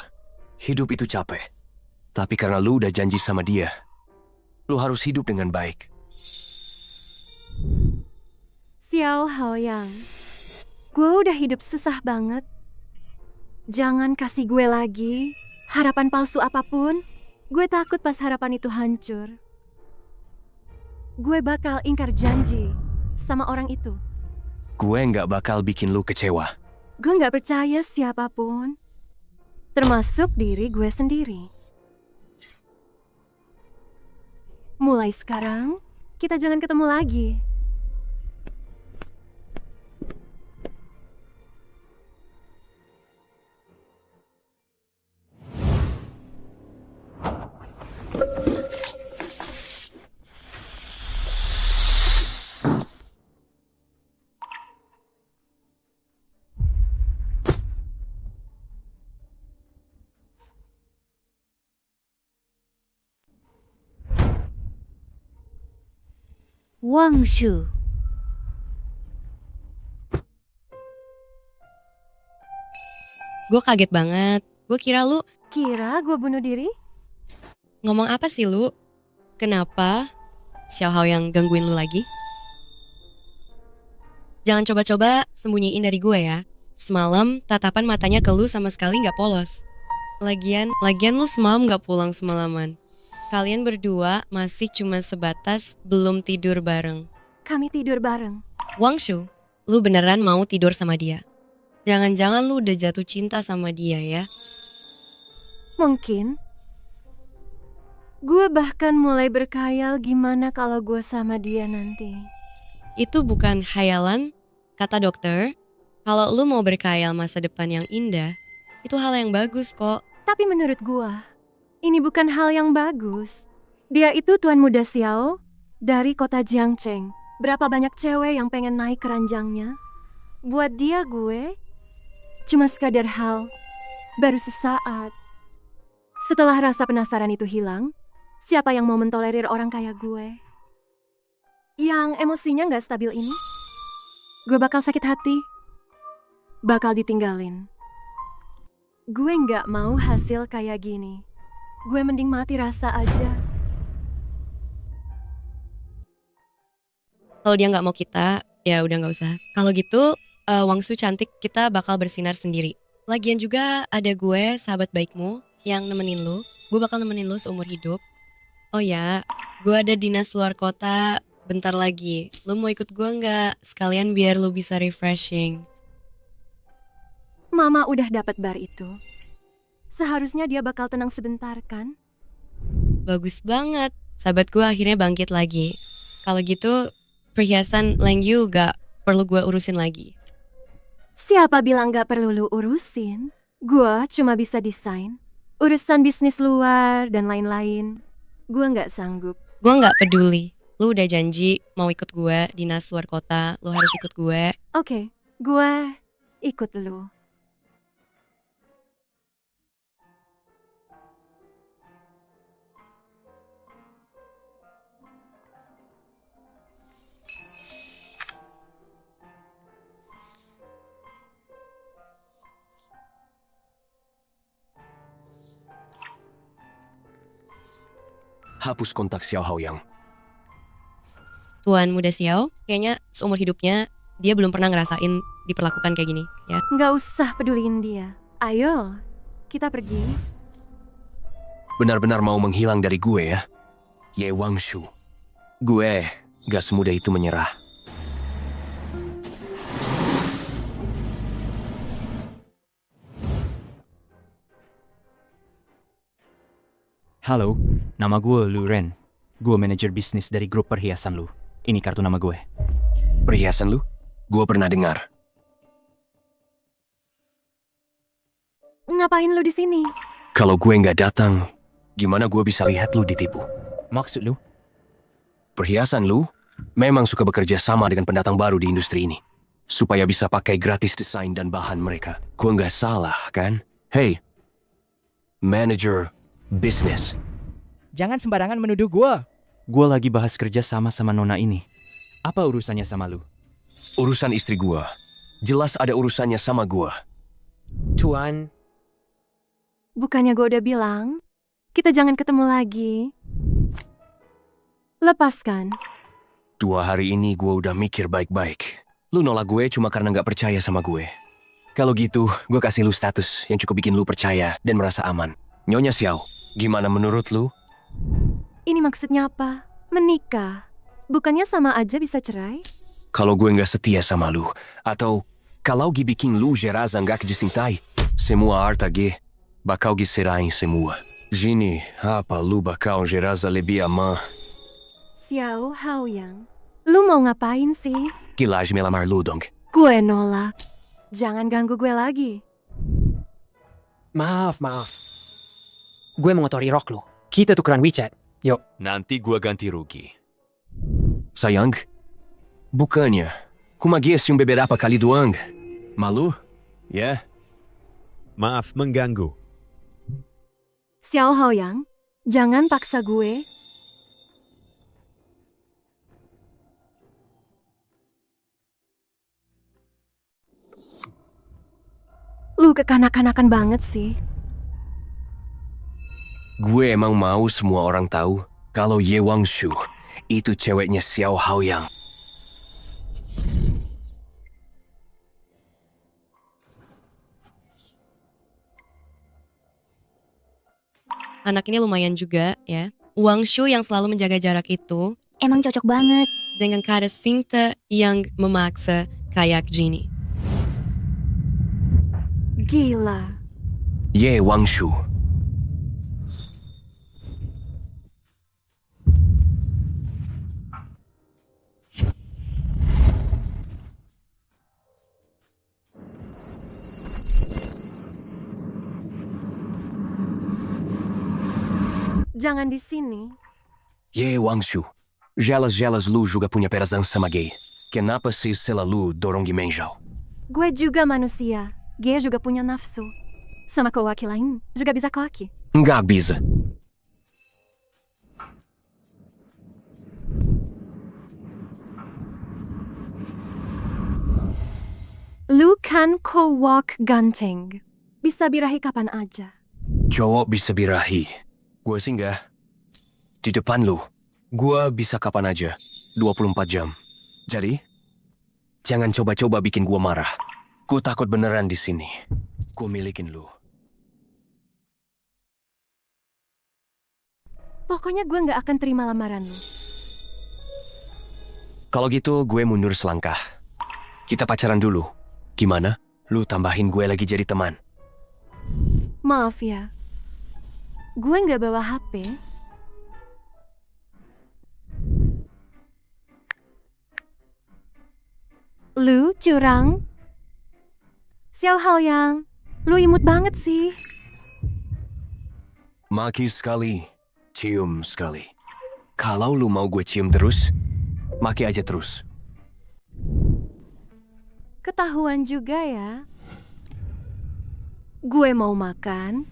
hidup itu capek. Tapi karena lu udah janji sama dia, lu harus hidup dengan baik. Xiao Haoyang, gue udah hidup susah banget. Jangan kasih gue lagi harapan palsu apapun. Gue takut pas harapan itu hancur. Gue bakal ingkar janji sama orang itu. Gue nggak bakal bikin lu kecewa. Gue nggak percaya siapapun, termasuk diri gue sendiri. Mulai sekarang, kita jangan ketemu lagi. Wangshu. Gue kaget banget. Gue kira lu Kira gue bunuh diri? ngomong apa sih lu? Kenapa Xiao Hao yang gangguin lu lagi? Jangan coba-coba sembunyiin dari gue ya. Semalam tatapan matanya ke lu sama sekali nggak polos. Lagian lu semalam nggak pulang semalaman. Kalian berdua masih cuma sebatas belum tidur bareng. Kami tidur bareng. Wangshu, lu beneran mau tidur sama dia? Jangan-jangan lu udah jatuh cinta sama dia ya? Mungkin. Gue bahkan mulai berkhayal gimana kalau gue sama dia nanti. Itu bukan khayalan, kata dokter. Kalau lu mau berkhayal masa depan yang indah, itu hal yang bagus kok. Tapi menurut gue, ini bukan hal yang bagus. Dia itu tuan muda Xiao dari kota Jiangcheng. Berapa banyak cewek yang pengen naik ke ranjangnya? Buat dia gue cuma sekadar hal baru sesaat. Setelah rasa penasaran itu hilang, siapa yang mau mentolerir orang kayak gue? Yang emosinya gak stabil ini? Gue bakal sakit hati. Bakal ditinggalin. Gue gak mau hasil kayak gini. Gue mending mati rasa aja. Kalau dia nggak mau kita, ya udah nggak usah. Kalau gitu, Wangshu cantik kita bakal bersinar sendiri. Lagian juga ada gue, sahabat baikmu, yang nemenin lu. Gue bakal nemenin lu seumur hidup. Oh ya, gue ada dinas luar kota bentar lagi. Lu mau ikut gue nggak? Sekalian biar lu bisa refreshing. Mama udah dapat bar itu. Seharusnya dia bakal tenang sebentar kan? Bagus banget. Sahabat gue akhirnya bangkit lagi. Kalau gitu, perhiasan Leng Yu gak perlu gue urusin lagi. Siapa bilang gak perlu lu urusin? Gue cuma bisa desain. Urusan bisnis luar dan lain-lain. Gue gak sanggup. Gue gak peduli. Lu udah janji mau ikut gue dinas luar kota. Lu harus ikut gue. Oke, gue ikut lu. hapus kontak Xiao Haoyang. Tuan muda Xiao, kayaknya seumur hidupnya dia belum pernah ngerasain diperlakukan kayak gini, ya. Nggak usah peduliin dia. Ayo, kita pergi. Benar-benar mau menghilang dari gue ya? Ye Wangshu. Gue gak semudah itu menyerah. Halo, nama gue Lu Ren. Gue manajer bisnis dari grup perhiasan Lu. Ini kartu nama gue. Perhiasan lu? Gue pernah dengar. Ngapain lu di sini? Kalau gue nggak datang, gimana gue bisa lihat lu ditipu? Maksud lu? Perhiasan lu memang suka bekerja sama dengan pendatang baru di industri ini. Supaya bisa pakai gratis desain dan bahan mereka. Gue nggak salah, kan? Hey, manager bisnis. Jangan sembarangan menuduh gue. Gue lagi bahas kerja sama Nona ini. Apa urusannya sama lu? Urusan istri gue. Jelas ada urusannya sama gue. Tuan, Bukannya gue udah bilang, kita jangan ketemu lagi. Lepaskan. 2 hari ini gue udah mikir baik-baik. Lu nolak gue cuma karena nggak percaya sama gue. Kalau gitu, gue kasih lu status yang cukup bikin lu percaya dan merasa aman. Nyonya Xiao, gimana menurut lu? Ini maksudnya apa? Menikah. Bukannya sama aja bisa cerai? Kalau gue nggak setia sama lu, atau kalau bikin lu Geraza nggak kejisintai, semua harta gue bakal giserain semua. Gini, apa lu bakal Geraza lebih aman? Xiao Haoyang, lu mau ngapain sih? Kilaj melamar lu dong. Gue nolak. Jangan ganggu gue lagi. maaf. Gue mengotori rok lu. Kita tukeran WeChat. Yuk. Nanti gua ganti rugi. Sayang, bukannya kumagias yung beberapa kali doang. Malu? Ya? Maaf mengganggu. Xiao Haoyang, jangan paksa gue. Lu kekanak-kanakan banget sih. Gue emang mau semua orang tahu kalau Ye Wangshu itu ceweknya Xiao Haoyang. Anak ini lumayan juga, ya. Wangshu yang selalu menjaga jarak itu Emang cocok banget. dengan kata Singte yang memaksa kayak Genie. Gila. Ye Wangshu. Jangan di sini. Ye Wangshu. Jelas lu juga punya perasaan sama gay. Kenapa sih selalu dorong menjauh? Gue juga manusia. Gue juga punya nafsu. Sama laki lain juga bisa laki. Nggak bisa. Lu kan kowak ganteng. Bisa birahi kapan aja. Cowok bisa birahi. Gue sih nggak. Di depan lu. Gue bisa kapan aja. 24 jam. Jadi, jangan coba-coba bikin gue marah. Gue takut beneran di sini. Gue milikin lu. Pokoknya gue nggak akan terima lamaran lu. Kalau gitu, gue mundur selangkah. Kita pacaran dulu. Gimana? Lu tambahin gue lagi jadi teman. Maaf ya. Gue nggak bawa HP. Lu curang. Xiao Haoyang, lu imut banget sih. Maki sekali, cium sekali. Kalau lu mau gue cium terus, maki aja terus. Ketahuan juga ya. Gue mau makan.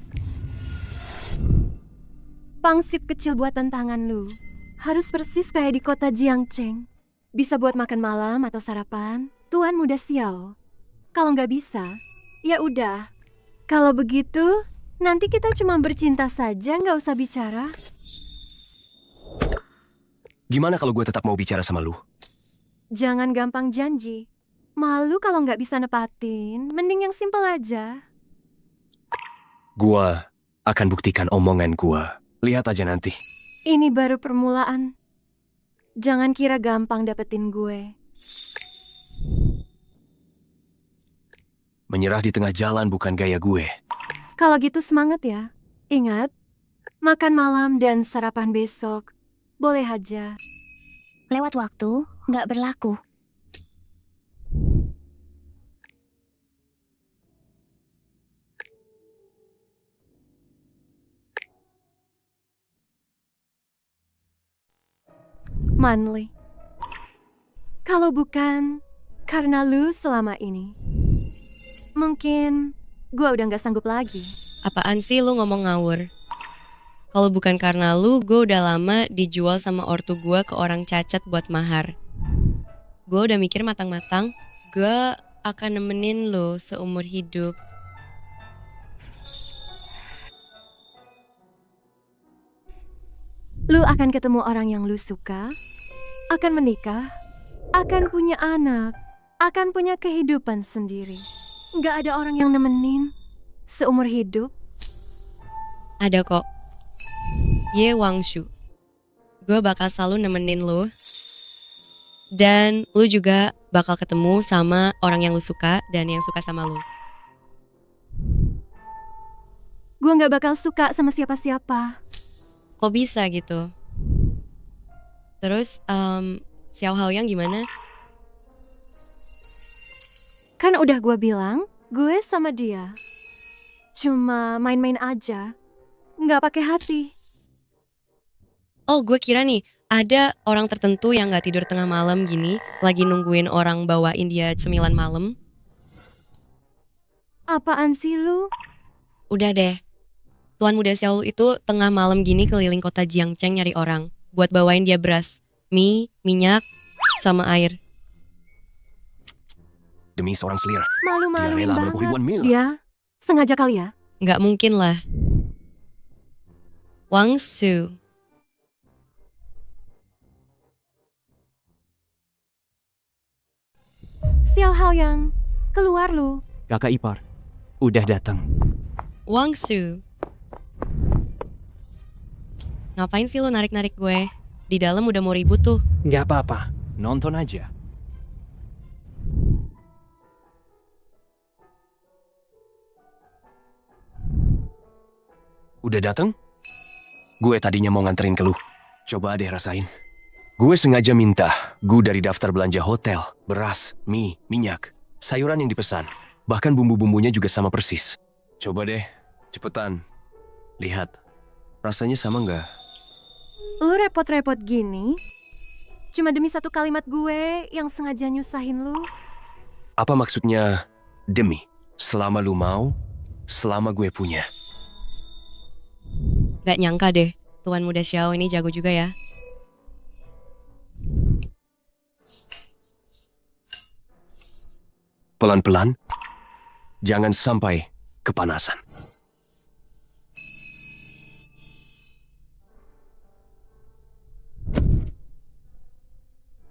Pangsit kecil buatan tangan lu. Harus persis kayak di kota Jiangcheng. Bisa buat makan malam atau sarapan. Tuan muda Xiao. Kalau nggak bisa, ya udah. Kalau begitu, nanti kita cuma bercinta saja, nggak usah bicara. Gimana kalau gue tetap mau bicara sama lu? Jangan gampang janji. Malu kalau nggak bisa nepatin. Mending yang simpel aja. Gua akan buktikan omongan gua. Lihat aja nanti. Ini baru permulaan. Jangan kira gampang dapetin gue. Menyerah di tengah jalan bukan gaya gue. Kalau gitu semangat ya. Ingat, makan malam dan sarapan besok. Boleh aja. Lewat waktu, nggak berlaku. Manly. Kalau bukan karena lu selama ini, mungkin gue udah gak sanggup lagi. Apaan sih lu ngomong ngawur? Kalau bukan karena lu, gue udah lama dijual sama ortu gue ke orang cacat buat mahar. Gue udah mikir matang-matang, gue akan nemenin lu seumur hidup. Lu akan ketemu orang yang lu suka, akan menikah, akan punya anak, akan punya kehidupan sendiri. Gak ada orang yang nemenin seumur hidup. Ada kok. Ye Wangshu. Gue bakal selalu nemenin lu. Dan lu juga bakal ketemu sama orang yang lu suka dan yang suka sama lu. Gue gak bakal suka sama siapa-siapa. Kok bisa gitu? Terus, Xiao Haoyang gimana? Kan udah gue bilang, gue sama dia cuma main-main aja, gak pakai hati. Oh, gue kira nih, ada orang tertentu yang gak tidur tengah malam gini, lagi nungguin orang bawain dia cemilan malam. Apaan sih lu? Udah deh. Tuan muda Xiao Lu itu tengah malam gini keliling kota Jiangcheng nyari orang buat bawain dia beras, mie, minyak, sama air. Demi seorang selir. Malu-maluin Dia rela menempuh ribuan mil. banget. Dia sengaja kali ya? Nggak mungkin lah. Wangshu. Xiao Haoyang, keluar lu. Kakak ipar, udah datang. Wangshu. Ngapain sih lo narik-narik gue? Di dalam udah mau ribut tuh. Nggak apa-apa. Nonton aja. Udah datang? Gue tadinya mau nganterin ke lu. Coba deh rasain. Gue sengaja minta gue dari daftar belanja hotel, beras, mie, minyak, sayuran yang dipesan. Bahkan bumbu-bumbunya juga sama persis. Coba deh, cepetan. Lihat, rasanya sama nggak? Lu repot-repot gini cuma demi satu kalimat gue yang sengaja nyusahin lu. Apa maksudnya demi? Selama lu mau, selama gue punya. Gak nyangka deh, Tuan muda Xiao ini jago juga ya. Pelan-pelan, jangan sampai kepanasan.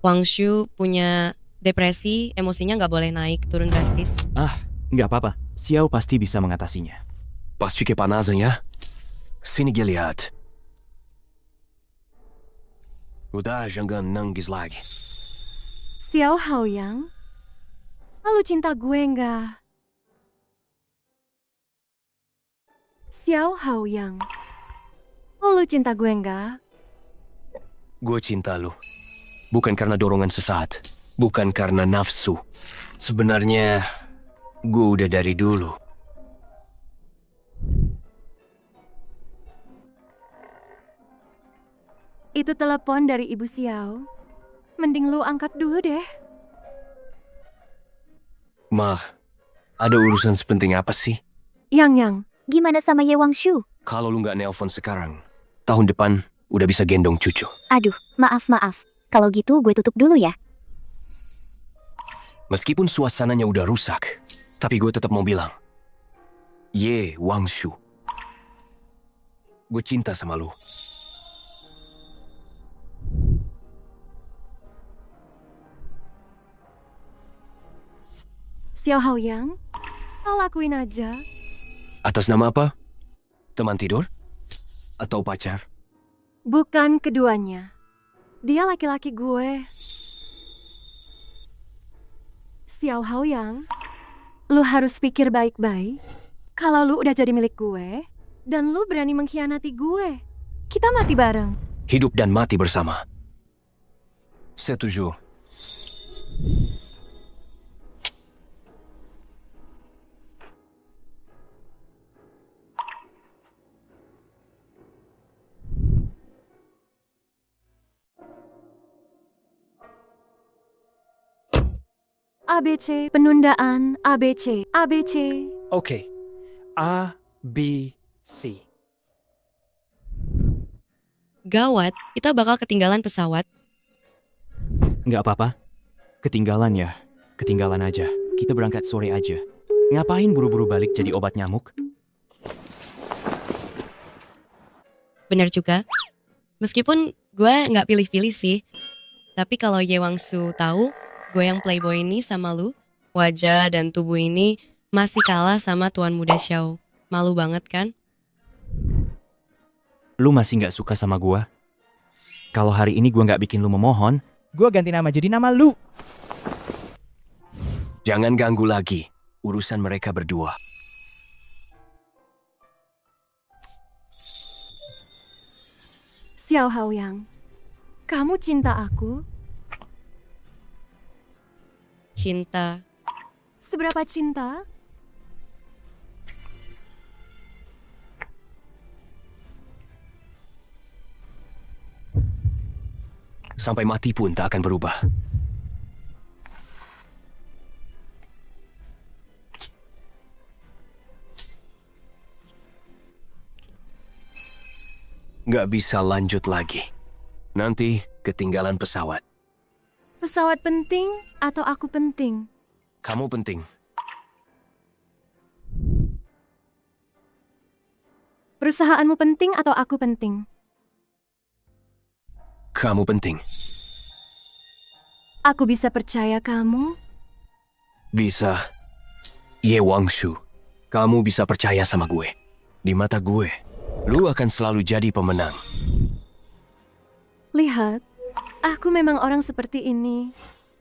Wangshu punya depresi, emosinya nggak boleh naik, turun drastis. Nggak apa-apa. Xiao pasti bisa mengatasinya. Pasti kepanasan ya. Sini gue lihat. Udah, jangan nangis lagi. Xiao Haoyang, lu cinta gue nggak? Xiao Haoyang, lu cinta gue nggak? Gue cinta lu. Bukan karena dorongan sesaat. Bukan karena nafsu. Sebenarnya, gue udah dari dulu. Itu telepon dari Ibu Xiao. Mending lu angkat dulu deh. Ma, ada urusan sepenting apa sih? Yang. Gimana sama Ye Wangshu? Kalau lu nggak nelpon sekarang, tahun depan udah bisa gendong cucu. Aduh, maaf. Kalau gitu gue tutup dulu ya. Meskipun suasananya udah rusak, tapi gue tetap mau bilang, Ye Wangshu, gue cinta sama lu. Xiao Haoyang, kau lakuin aja. Atas nama apa? Teman tidur? Atau pacar? Bukan keduanya. Dia laki-laki gue. Xiao Haoyang, lu harus pikir baik-baik. Kalau lu udah jadi milik gue, dan lu berani mengkhianati gue, kita mati bareng. Hidup dan mati bersama. Setuju. ABC, penundaan, ABC, ABC. Oke. A, B, C. Gawat, kita bakal ketinggalan pesawat. Nggak apa-apa. Ketinggalan ya. Ketinggalan aja. Kita berangkat sore aja. Ngapain buru-buru balik jadi obat nyamuk? Bener juga. Meskipun gue nggak pilih-pilih sih. Tapi kalau Ye Wangsu tahu gue yang playboy ini sama lu, wajah dan tubuh ini masih kalah sama Tuan Muda Xiao. Malu banget kan? Lu masih nggak suka sama gua? Kalau hari ini gua nggak bikin lu memohon, Gue ganti nama jadi nama Lu. Jangan ganggu lagi urusan mereka berdua. Xiao Haoyang, kamu cinta aku? Cinta. Seberapa cinta? Sampai mati pun tak akan berubah. Nggak bisa lanjut lagi. Nanti ketinggalan pesawat. Pesawat penting atau aku penting? Kamu penting. Perusahaanmu penting atau aku penting? Kamu penting. Aku bisa percaya kamu? Bisa. Ye Wangshu, kamu bisa percaya sama gue. Di mata gue, lu akan selalu jadi pemenang. Lihat, aku memang orang seperti ini.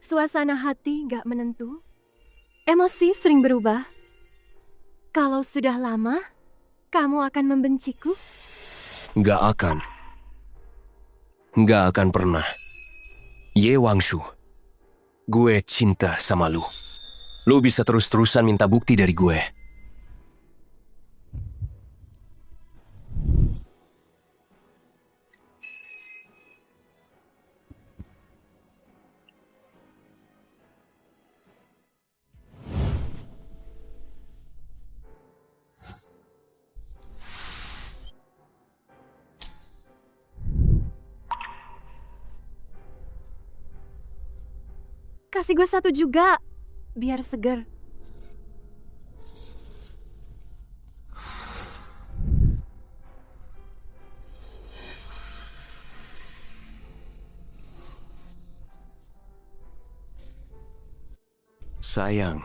Suasana hati gak menentu. Emosi sering berubah. Kalau sudah lama, kamu akan membenciku? Nggak akan. Nggak akan pernah. Ye Wangshu, gue cinta sama lu. Lu bisa terus-terusan minta bukti dari gue. Kasih gue satu juga, biar seger. Sayang,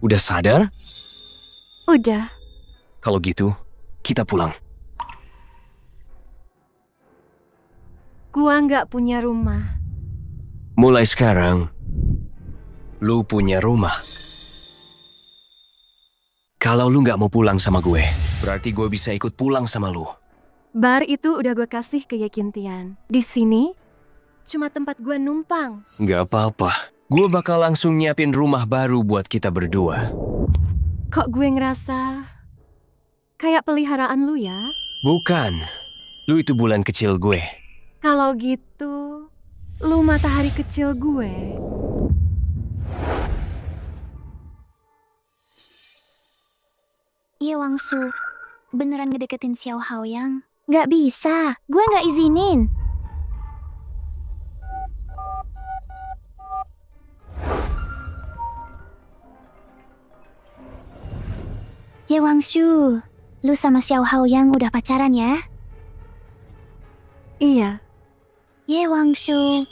udah sadar? Udah. Kalau gitu, kita pulang. Gua nggak punya rumah. Mulai sekarang, lu punya rumah. Kalau lu nggak mau pulang sama gue, berarti gue bisa ikut pulang sama lu. Bar itu udah gue kasih ke Yekintian. Di sini, cuma tempat gue numpang. Nggak apa-apa. Gue bakal langsung nyiapin rumah baru buat kita berdua. Kok gue ngerasa kayak peliharaan lu ya? Bukan. Lu itu bulan kecil gue. Kalau gitu, lu matahari kecil gue. Ye Wangsu, beneran ngedeketin Xiao Haoyang? Nggak bisa, gue nggak izinin. Ye Wangshu, lu sama Xiao Haoyang udah pacaran ya? Iya. Ye Wangshu,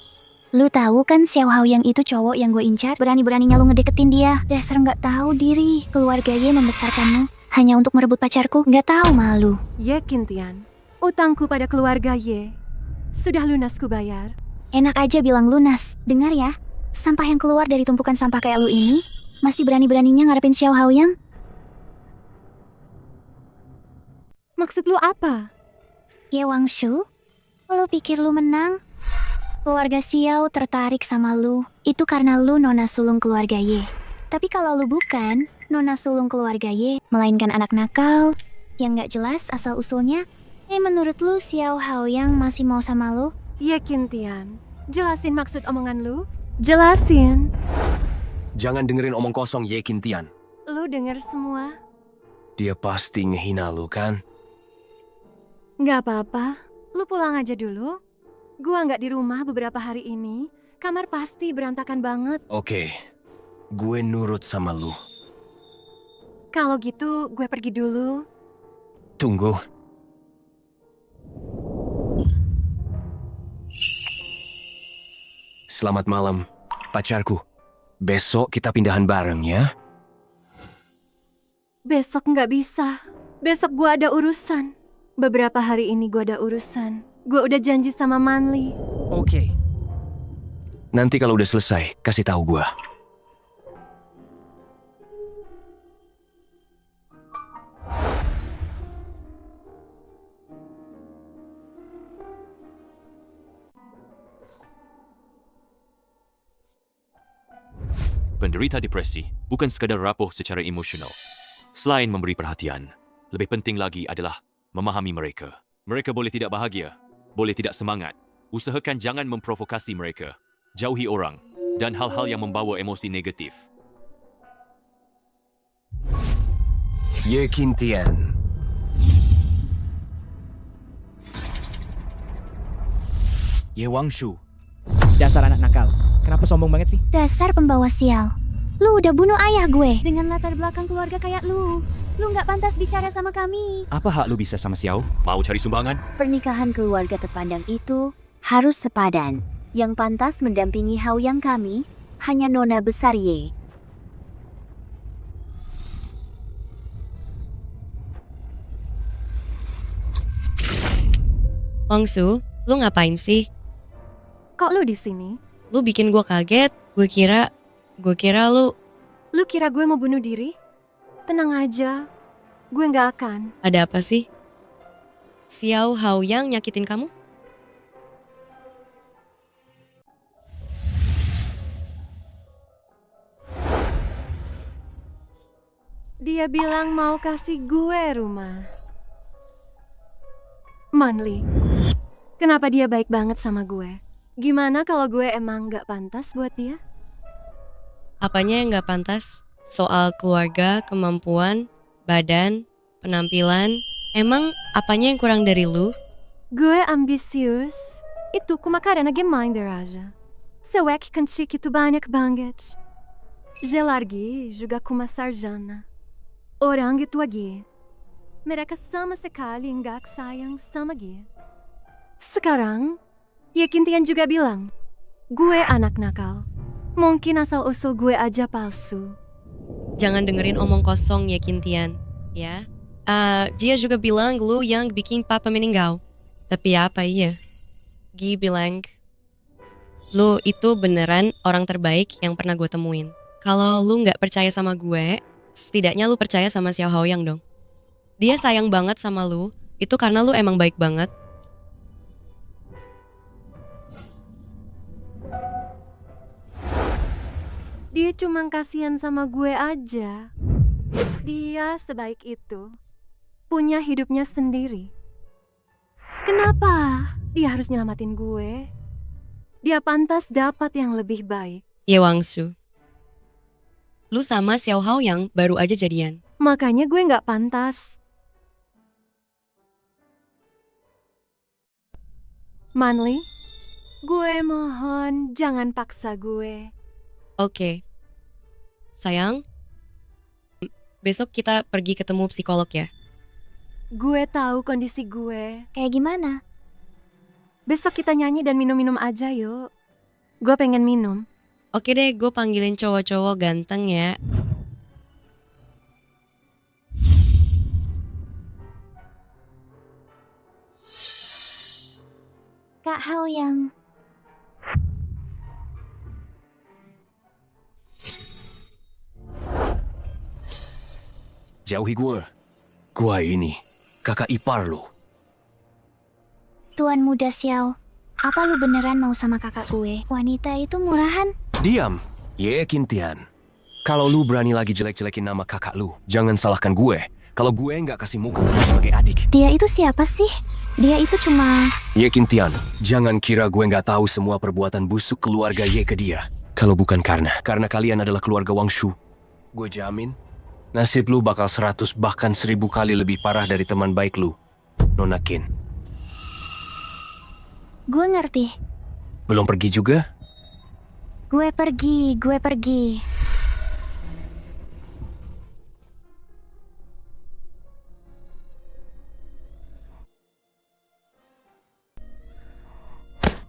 Lu tahu kan Xiao Hao yang itu cowok yang gue incar? Berani-beraninya lu ngedeketin dia. Dasar nggak tahu diri. Keluarga Ye membesarkanmu hanya untuk merebut pacarku. Nggak tahu malu. Ye Kintian, utangku pada keluarga Ye sudah lunas ku bayar. Enak aja bilang lunas. Dengar ya, sampah yang keluar dari tumpukan sampah kayak lu ini masih berani-beraninya ngarepin Xiao Hao yang? Maksud lu apa? Ye Wangshu, lu pikir lu menang? Keluarga Xiao tertarik sama lu, itu karena lu nona sulung keluarga Ye. Tapi kalau lu bukan nona sulung keluarga Ye, melainkan anak nakal yang nggak jelas asal-usulnya, menurut lu Xiao Hao yang masih mau sama lu? Ye Kintian, jelasin maksud omongan lu. Jelasin. Jangan dengerin omong kosong Ye Kintian. Lu denger semua? Dia pasti ngehina lu kan? Nggak apa-apa, lu pulang aja dulu. Gua nggak di rumah beberapa hari ini. Kamar pasti berantakan banget. Oke, gue nurut sama lu. Kalau gitu, gue pergi dulu. Tunggu. Selamat malam, pacarku. Besok kita pindahan bareng ya. Besok nggak bisa. Besok gue ada urusan. Beberapa hari ini gue ada urusan. Gue udah janji sama Manli. Oke. Nanti kalau udah selesai, kasih tahu gue. Penderita depresi bukan sekadar rapuh secara emosional. Selain memberi perhatian, lebih penting lagi adalah memahami mereka. Mereka boleh tidak bahagia, boleh tidak semangat. Usahakan jangan memprovokasi mereka. Jauhi orang dan hal-hal yang membawa emosi negatif. Ye Kintian. Ye Wangshu, Dasar anak nakal. Kenapa sombong banget sih? Dasar pembawa sial. Lu udah bunuh ayah gue. Dengan latar belakang keluarga kayak lu nggak pantas bicara sama kami. apa hak lu bisa sama Xiao? Mau cari sumbangan? Pernikahan keluarga terpandang itu harus sepadan. Yang pantas mendampingi Hao yang kami hanya nona besar Ye. Wangshu, lu ngapain sih? Kok lu di sini? Lu bikin gua kaget. Gue kira lu Lu kira gue mau bunuh diri? Tenang aja. Gue nggak akan. ada apa sih? Xiao Hao yang nyakitin kamu? Dia bilang mau kasih gue rumah. Manli, kenapa dia baik banget sama gue? Gimana kalau gue emang nggak pantas buat dia? Apanya yang gak pantas? Soal keluarga, kemampuan, badan, penampilan. Emang apanya yang kurang dari lu? Gue ambisius. Itu kumakaran naging aja. Sewek kancik itu banyak banget. Gelargi juga kuma sarjana. Orang itu lagi. Mereka sama sekali nggak sayang sama gue. Sekarang, Ye Kintian juga bilang, gue anak nakal. Mungkin asal-usul gue aja palsu. Jangan dengerin omong kosong ya Kintian, ya. Dia juga bilang lu yang bikin papa meninggal. Tapi apa iya? Gi bilang, lu itu beneran orang terbaik yang pernah gue temuin. Kalau lu nggak percaya sama gue, setidaknya lu percaya sama Xiao Hao Yang dong. Dia sayang banget sama lu, itu karena lu emang baik banget. Dia cuma kasihan sama gue aja. Dia sebaik itu. Punya hidupnya sendiri. Kenapa dia harus nyelamatin gue? Dia pantas dapat yang lebih baik. Ye Wangshu, lu sama Xiao Hao Yang baru aja jadian. Makanya gue nggak pantas. Manli, gue mohon jangan paksa gue. Oke. Sayang, besok kita pergi ketemu psikolog ya. Gue tahu kondisi gue. Kayak gimana? Besok kita nyanyi dan minum-minum aja yuk. Gue pengen minum. Oke deh, gue panggilin cowok-cowok ganteng ya. Kak Haoyang. Jauhi gue. Gue ini kakak ipar lu. Tuan muda Xiao, apa lu beneran mau sama kakak gue? Wanita itu murahan. Diam, Ye Qintian. Kalau lu berani lagi jelek-jelekin nama kakak lu, jangan salahkan gue. Kalau gue nggak kasih muka sebagai adik. Dia itu siapa sih? Dia itu cuma... Ye Qintian, jangan kira gue nggak tahu semua perbuatan busuk keluarga Ye ke dia. Kalau bukan karena kalian adalah keluarga Wang Shu, gue jamin nasib lu bakal 100 bahkan 1000 kali lebih parah dari teman baik lu, Nona Qin. Gue ngerti. Belum pergi juga? Gue pergi.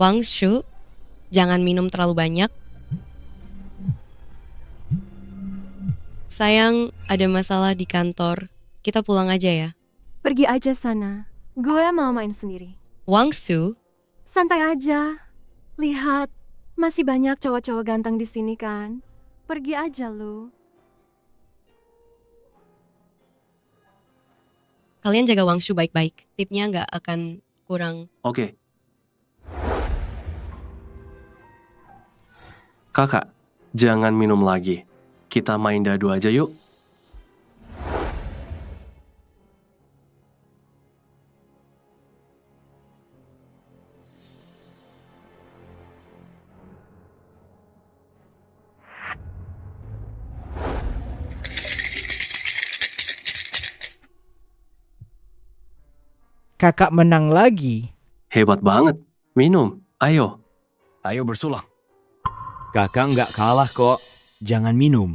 Wang Shu, jangan minum terlalu banyak. Sayang, ada masalah di kantor. Kita pulang aja ya. Pergi aja sana. Gue mau main sendiri. Wang Shu, Santai aja. Lihat, masih banyak cowok-cowok ganteng di sini kan. Pergi aja lu. kalian jaga Wang Shu baik-baik. Tipnya nggak akan kurang. Oke. Kakak, jangan minum lagi. Kita main dadu aja yuk. Kakak menang lagi. Hebat banget. Minum. Ayo. Ayo bersulang. Kakak nggak kalah kok. Jangan minum.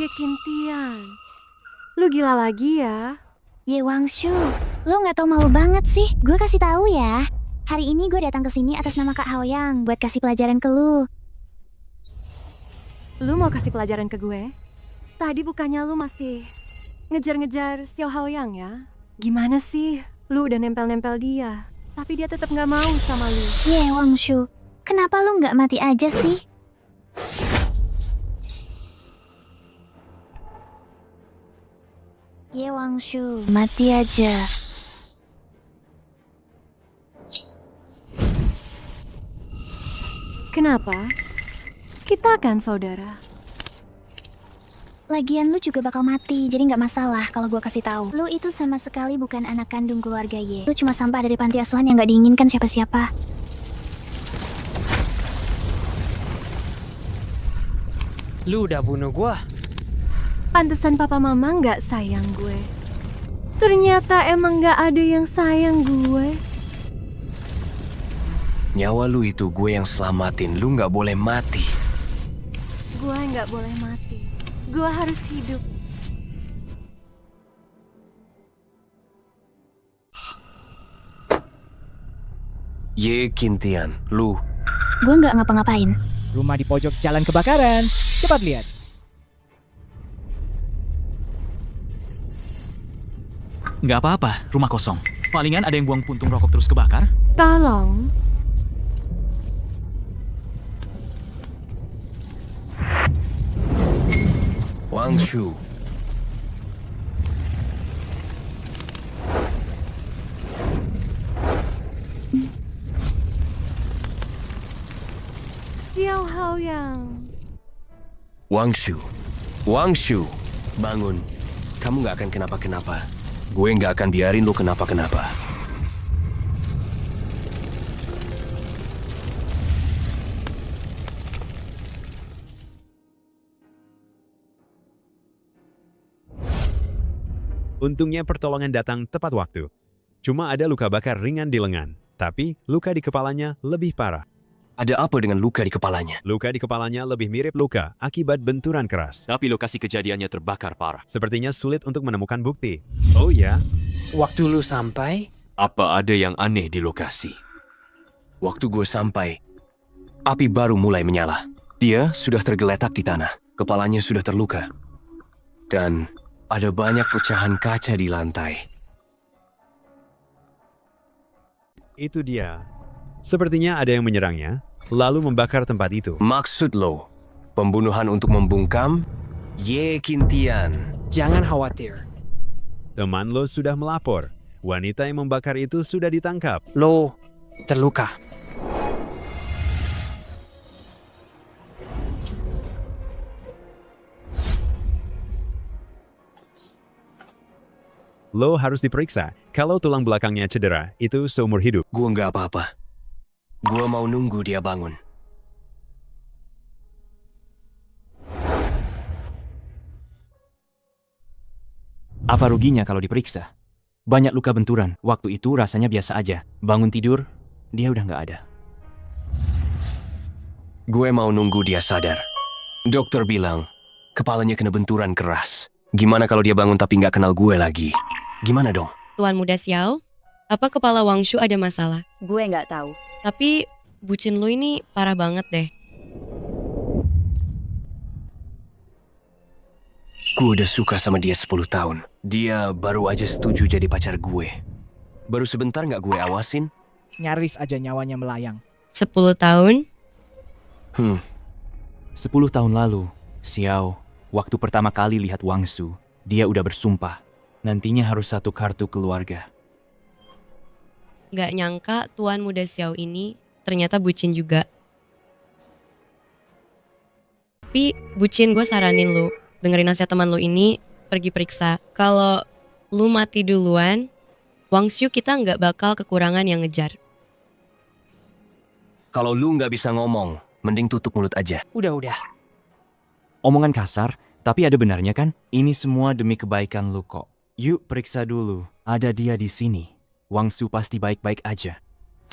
Ye Qintian, lu gila lagi ya? Ye Wangshu, lu nggak tau malu banget sih. Gue kasih tahu ya. Hari ini gue datang ke sini atas nama Kak Haoyang buat kasih pelajaran ke lu. Lu mau kasih pelajaran ke gue? Tadi bukannya lu masih ngejar-ngejar Xiao Haoyang ya? Gimana sih? Lu udah nempel-nempel dia, tapi dia tetap nggak mau sama lu. Ye Wangshu, kenapa lu nggak mati aja sih? Ye Wangshu, mati aja. Kenapa? Kita kan saudara. Lagian lu juga bakal mati, jadi nggak masalah kalau gue kasih tahu. Lu itu sama sekali bukan anak kandung keluarga Ye. Lu cuma sampah dari panti asuhan yang nggak diinginkan siapa-siapa. Lu udah bunuh gua. Pantesan papa mama nggak sayang gue. Ternyata emang nggak ada yang sayang gue. Nyawa lu itu gue yang selamatin. Lu nggak boleh mati. Gue nggak boleh mati. Gue harus hidup. Ye Qintian, lu. Gue nggak ngapa-ngapain. Rumah di pojok jalan kebakaran. Cepat lihat. Nggak apa-apa, rumah kosong. Palingan ada yang buang puntung rokok terus kebakar. Tolong. Wang Shu. Xiao Haoyang. Wang Shu. Wang Shu. Bangun. Kamu nggak akan kenapa-kenapa. Gue nggak akan biarin lu kenapa-kenapa. Untungnya pertolongan datang tepat waktu. Cuma ada luka bakar ringan di lengan, tapi luka di kepalanya lebih parah. Ada apa dengan luka di kepalanya? Luka di kepalanya lebih mirip luka akibat benturan keras. Tapi lokasi kejadiannya terbakar parah. Sepertinya sulit untuk menemukan bukti. Oh ya, Waktu lu sampai, Apa ada yang aneh di lokasi? Waktu gue sampai, api baru mulai menyala. Dia sudah tergeletak di tanah. Kepalanya sudah terluka. Dan ada banyak pecahan kaca di lantai. itu dia. Sepertinya ada yang menyerangnya, lalu membakar tempat itu. Maksud lo, pembunuhan untuk membungkam? Ye Kintian. jangan khawatir. Teman lo sudah melapor. Wanita yang membakar itu sudah ditangkap. Lo terluka. Lo harus diperiksa. Kalau tulang belakangnya cedera, itu seumur hidup. Gua nggak apa-apa. Gua mau nunggu dia bangun. Apa ruginya kalau diperiksa? Banyak luka benturan. Waktu itu rasanya biasa aja. Bangun tidur, dia udah nggak ada. Gue mau nunggu dia sadar. Dokter bilang, kepalanya kena benturan keras. Gimana kalau dia bangun tapi nggak kenal gue lagi? Gimana dong? Tuan Muda Xiao, apa kepala Wang Shu ada masalah? Gue nggak tahu. Tapi bucin lu ini parah banget deh. Gue udah suka sama dia 10 tahun. Dia baru aja setuju jadi pacar gue. Baru sebentar nggak gue awasin? Nyaris aja nyawanya melayang. 10 tahun? 10 tahun lalu, Xiao, waktu pertama kali lihat Wang Shu, dia udah bersumpah. Nantinya harus satu kartu keluarga. Gak nyangka Tuan Muda Xiao ini ternyata bucin juga. Tapi bucin, gue saranin lu dengerin nasihat teman lu ini, pergi periksa. Kalau lu mati duluan, Wang Shu kita nggak bakal kekurangan yang ngejar. Kalau lu nggak bisa ngomong, mending tutup mulut aja. Udah. Omongan kasar, tapi ada benarnya kan? Ini semua demi kebaikan lu kok. Yuk periksa dulu, ada dia di sini. Wang Shu pasti baik-baik aja.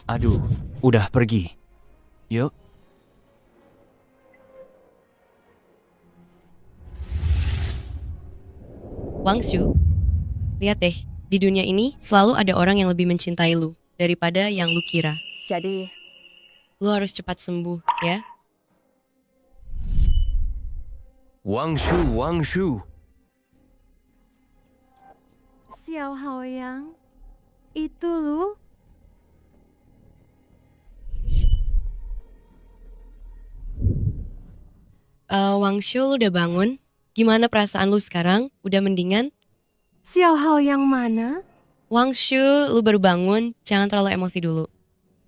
Aduh, udah pergi. Yuk. Wang Shu, lihat deh, di dunia ini selalu ada orang yang lebih mencintai lu daripada yang lu kira. Jadi, Lu harus cepat sembuh, ya. Wang Shu. Xiao Haoyang, itu lu? Wang Shu, lu udah bangun? Gimana perasaan lu sekarang? Udah mendingan? Xiao Haoyang mana? Wang Shu, lu baru bangun, jangan terlalu emosi dulu.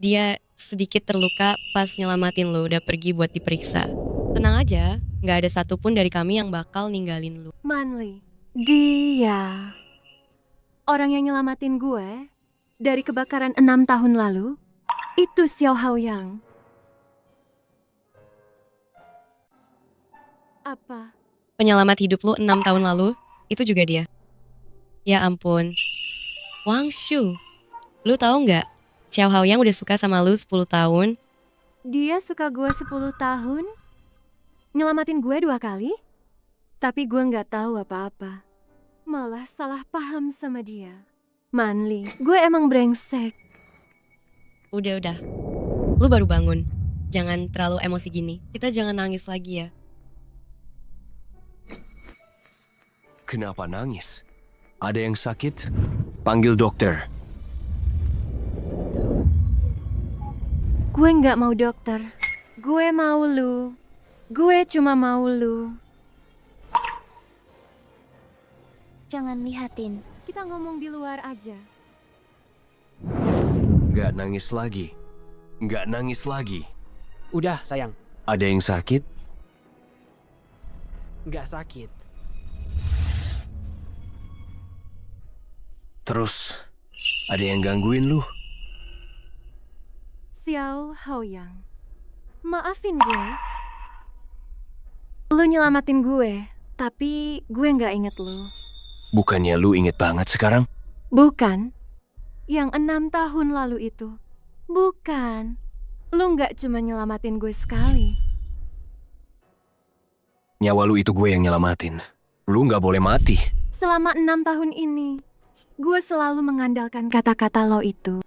Dia sedikit terluka pas nyelamatin lu, udah pergi buat diperiksa. Tenang aja, nggak ada satupun dari kami yang bakal ninggalin lu. Manli. Dia. Orang yang nyelamatin gue dari kebakaran 6 tahun lalu, itu Xiao Haoyang. Apa? Penyelamat hidup lu 6 tahun lalu, itu juga dia. Ya ampun. Wang Shu, lu tahu nggak? Xiao Haoyang udah suka sama lu 10 tahun. Dia suka gue 10 tahun? Nyelamatin gue 2 kali? Tapi gue nggak tahu apa-apa. Malah salah paham sama dia. Manli, gue emang brengsek. Udah. Lu baru bangun. Jangan terlalu emosi gini. Kita jangan nangis lagi ya. Kenapa nangis? Ada yang sakit? Panggil dokter. Gue nggak mau dokter. Gue mau lu. Gue cuma mau lu. Jangan lihatin. Kita ngomong di luar aja. Nggak nangis lagi. Udah, sayang. Ada yang sakit? Nggak sakit. Terus, ada yang gangguin lu? Xiao Haoyang, maafin gue. Lu nyelamatin gue, tapi gue nggak inget lu. Bukannya lu inget banget sekarang? Bukan. Yang 6 tahun lalu itu. Bukan. Lu nggak cuma nyelamatin gue sekali. Nyawa lu itu gue yang nyelamatin. Lu nggak boleh mati. Selama 6 tahun ini, gue selalu mengandalkan kata-kata lo itu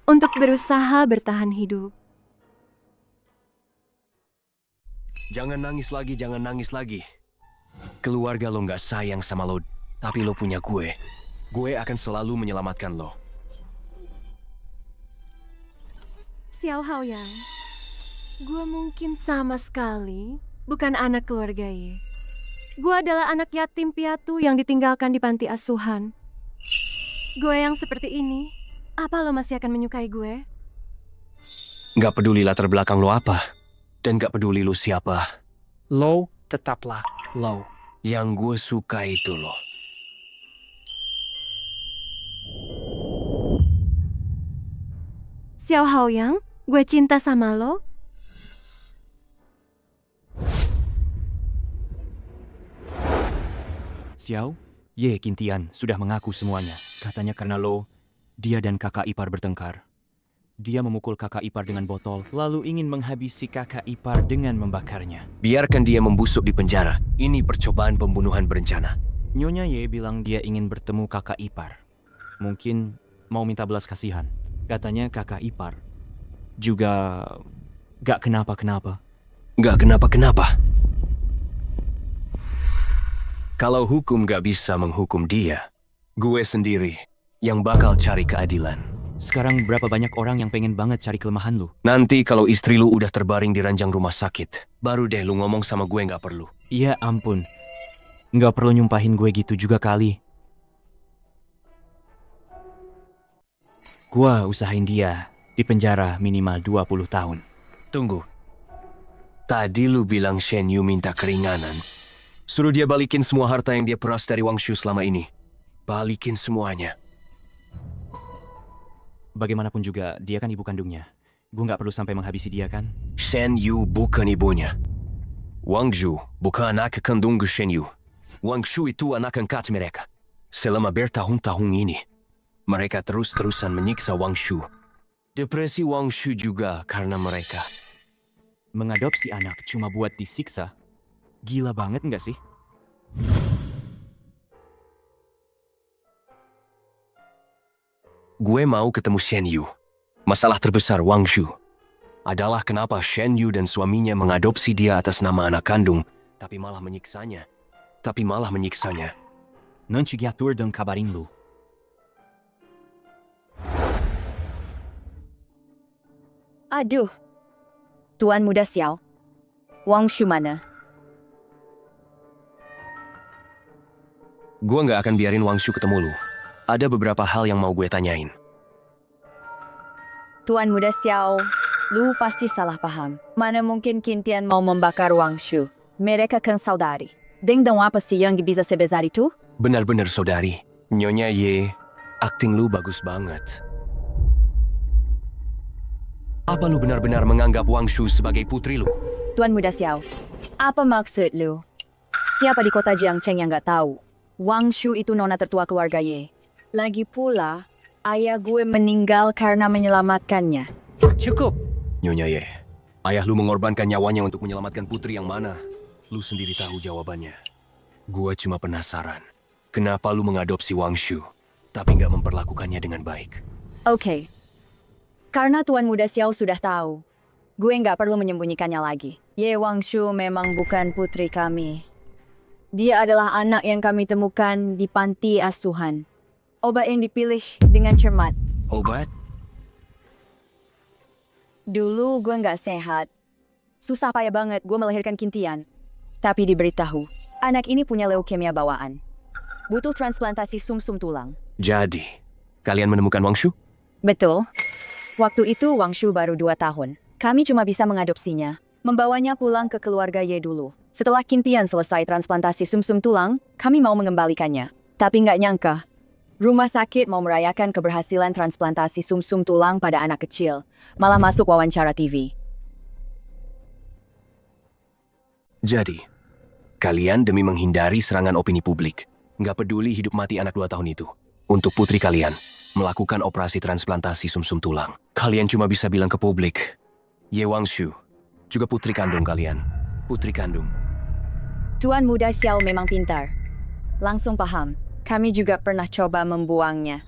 untuk berusaha bertahan hidup. Jangan nangis lagi, jangan nangis lagi. Keluarga lo nggak sayang sama lo, tapi lo punya gue. Gue akan selalu menyelamatkan lo. Xiao Haoyang, gue mungkin sama sekali bukan anak keluarga Ye. Gue adalah anak yatim piatu yang ditinggalkan di panti asuhan. Gue yang seperti ini, apa lo masih akan menyukai gue? Nggak peduli latar belakang lo apa, dan nggak peduli lo siapa. Lo tetaplah lo. Yang gue suka itu lo. Xiao Haoyang, gue cinta sama lo. Xiao, Ye Kintian sudah mengaku semuanya. Katanya karena lo, dia dan kakak ipar bertengkar. Dia memukul kakak ipar dengan botol, lalu ingin menghabisi kakak ipar dengan membakarnya. Biarkan dia membusuk di penjara. Ini percobaan pembunuhan berencana. Nyonya Ye bilang dia ingin bertemu kakak ipar. Mungkin mau minta belas kasihan. Katanya kakak ipar juga gak kenapa-kenapa. Gak kenapa-kenapa. Kalau hukum gak bisa menghukum dia, gue sendiri yang bakal cari keadilan. Sekarang berapa banyak orang yang pengen banget cari kelemahan lu? Nanti kalau istri lu udah terbaring di ranjang rumah sakit, baru deh lu ngomong sama gue gak perlu. Iya ampun. Gak perlu nyumpahin gue gitu juga kali. Gua usahain dia di penjara minimal 20 tahun. Tunggu. Tadi lu bilang Shen Yu minta keringanan. Suruh dia balikin semua harta yang dia peras dari Wang Shu selama ini. Balikin semuanya. Bagaimanapun juga, dia kan ibu kandungnya. Gue nggak perlu sampai menghabisi dia kan? Shen Yu bukan ibunya. Wang Zhu bukan anak kandung Shen Yu. Wang Shu itu anak angkat mereka. Selama bertahun-tahun ini, mereka terus-terusan menyiksa Wang Shu. Depresi Wang Shu juga karena mereka. Mengadopsi anak cuma buat disiksa? Gila banget nggak sih? Gue mau ketemu Shen Yu. Masalah terbesar Wang Shu adalah kenapa Shen Yu dan suaminya mengadopsi dia atas nama anak kandung, tapi malah menyiksanya. Nanti giatur dan kabarin lu. Aduh. Tuan Muda Xiao. Wang Shu mana? Gue nggak akan biarin Wang Shu ketemu lu. Ada beberapa hal yang mau gue tanyain. Tuan Muda Xiao, lu pasti salah paham. Mana mungkin Kintian mau membakar Wang Shu? Mereka kan saudari. Dingdong apa sih yang bisa sebesar itu? Benar-benar saudari. Nyonya Ye, akting lu bagus banget. Apa lu benar-benar menganggap Wang Shu sebagai putri lu? Tuan Muda Xiao, apa maksud lu? Siapa di kota Jiangcheng yang nggak tahu? Wang Shu itu nona tertua keluarga Ye. Lagi pula, ayah gue meninggal karena menyelamatkannya. Cukup. Nyonya Ye, ayah lu mengorbankan nyawanya untuk menyelamatkan putri yang mana? Lu sendiri tahu jawabannya. Gua cuma penasaran. Kenapa lu mengadopsi Wang Shu, tapi nggak memperlakukannya dengan baik? Oke. Karena Tuan Muda Xiao sudah tahu, gue nggak perlu menyembunyikannya lagi. Ye Wang Shu memang bukan putri kami. Dia adalah anak yang kami temukan di panti asuhan. Obat yang dipilih dengan cermat. Obat? Dulu gue nggak sehat. Susah payah banget gue melahirkan Kintian. Tapi diberitahu, anak ini punya leukemia bawaan. Butuh transplantasi sumsum tulang. Jadi, kalian menemukan Wang Shu? Betul. Waktu itu Wang Shu baru 2 tahun. Kami cuma bisa mengadopsinya, membawanya pulang ke keluarga Ye dulu. Setelah Kintian selesai transplantasi sumsum tulang, kami mau mengembalikannya. Tapi nggak nyangka, rumah sakit mau merayakan keberhasilan transplantasi sumsum tulang pada anak kecil, malah masuk wawancara TV. Jadi, kalian demi menghindari serangan opini publik, Nggak peduli hidup mati anak 2 tahun itu. Untuk putri kalian, melakukan operasi transplantasi sumsum tulang. Kalian cuma bisa bilang ke publik, Ye Wangshu, juga putri kandung kalian. Putri kandung. Tuan muda Xiao memang pintar. Langsung paham. Kami juga pernah coba membuangnya.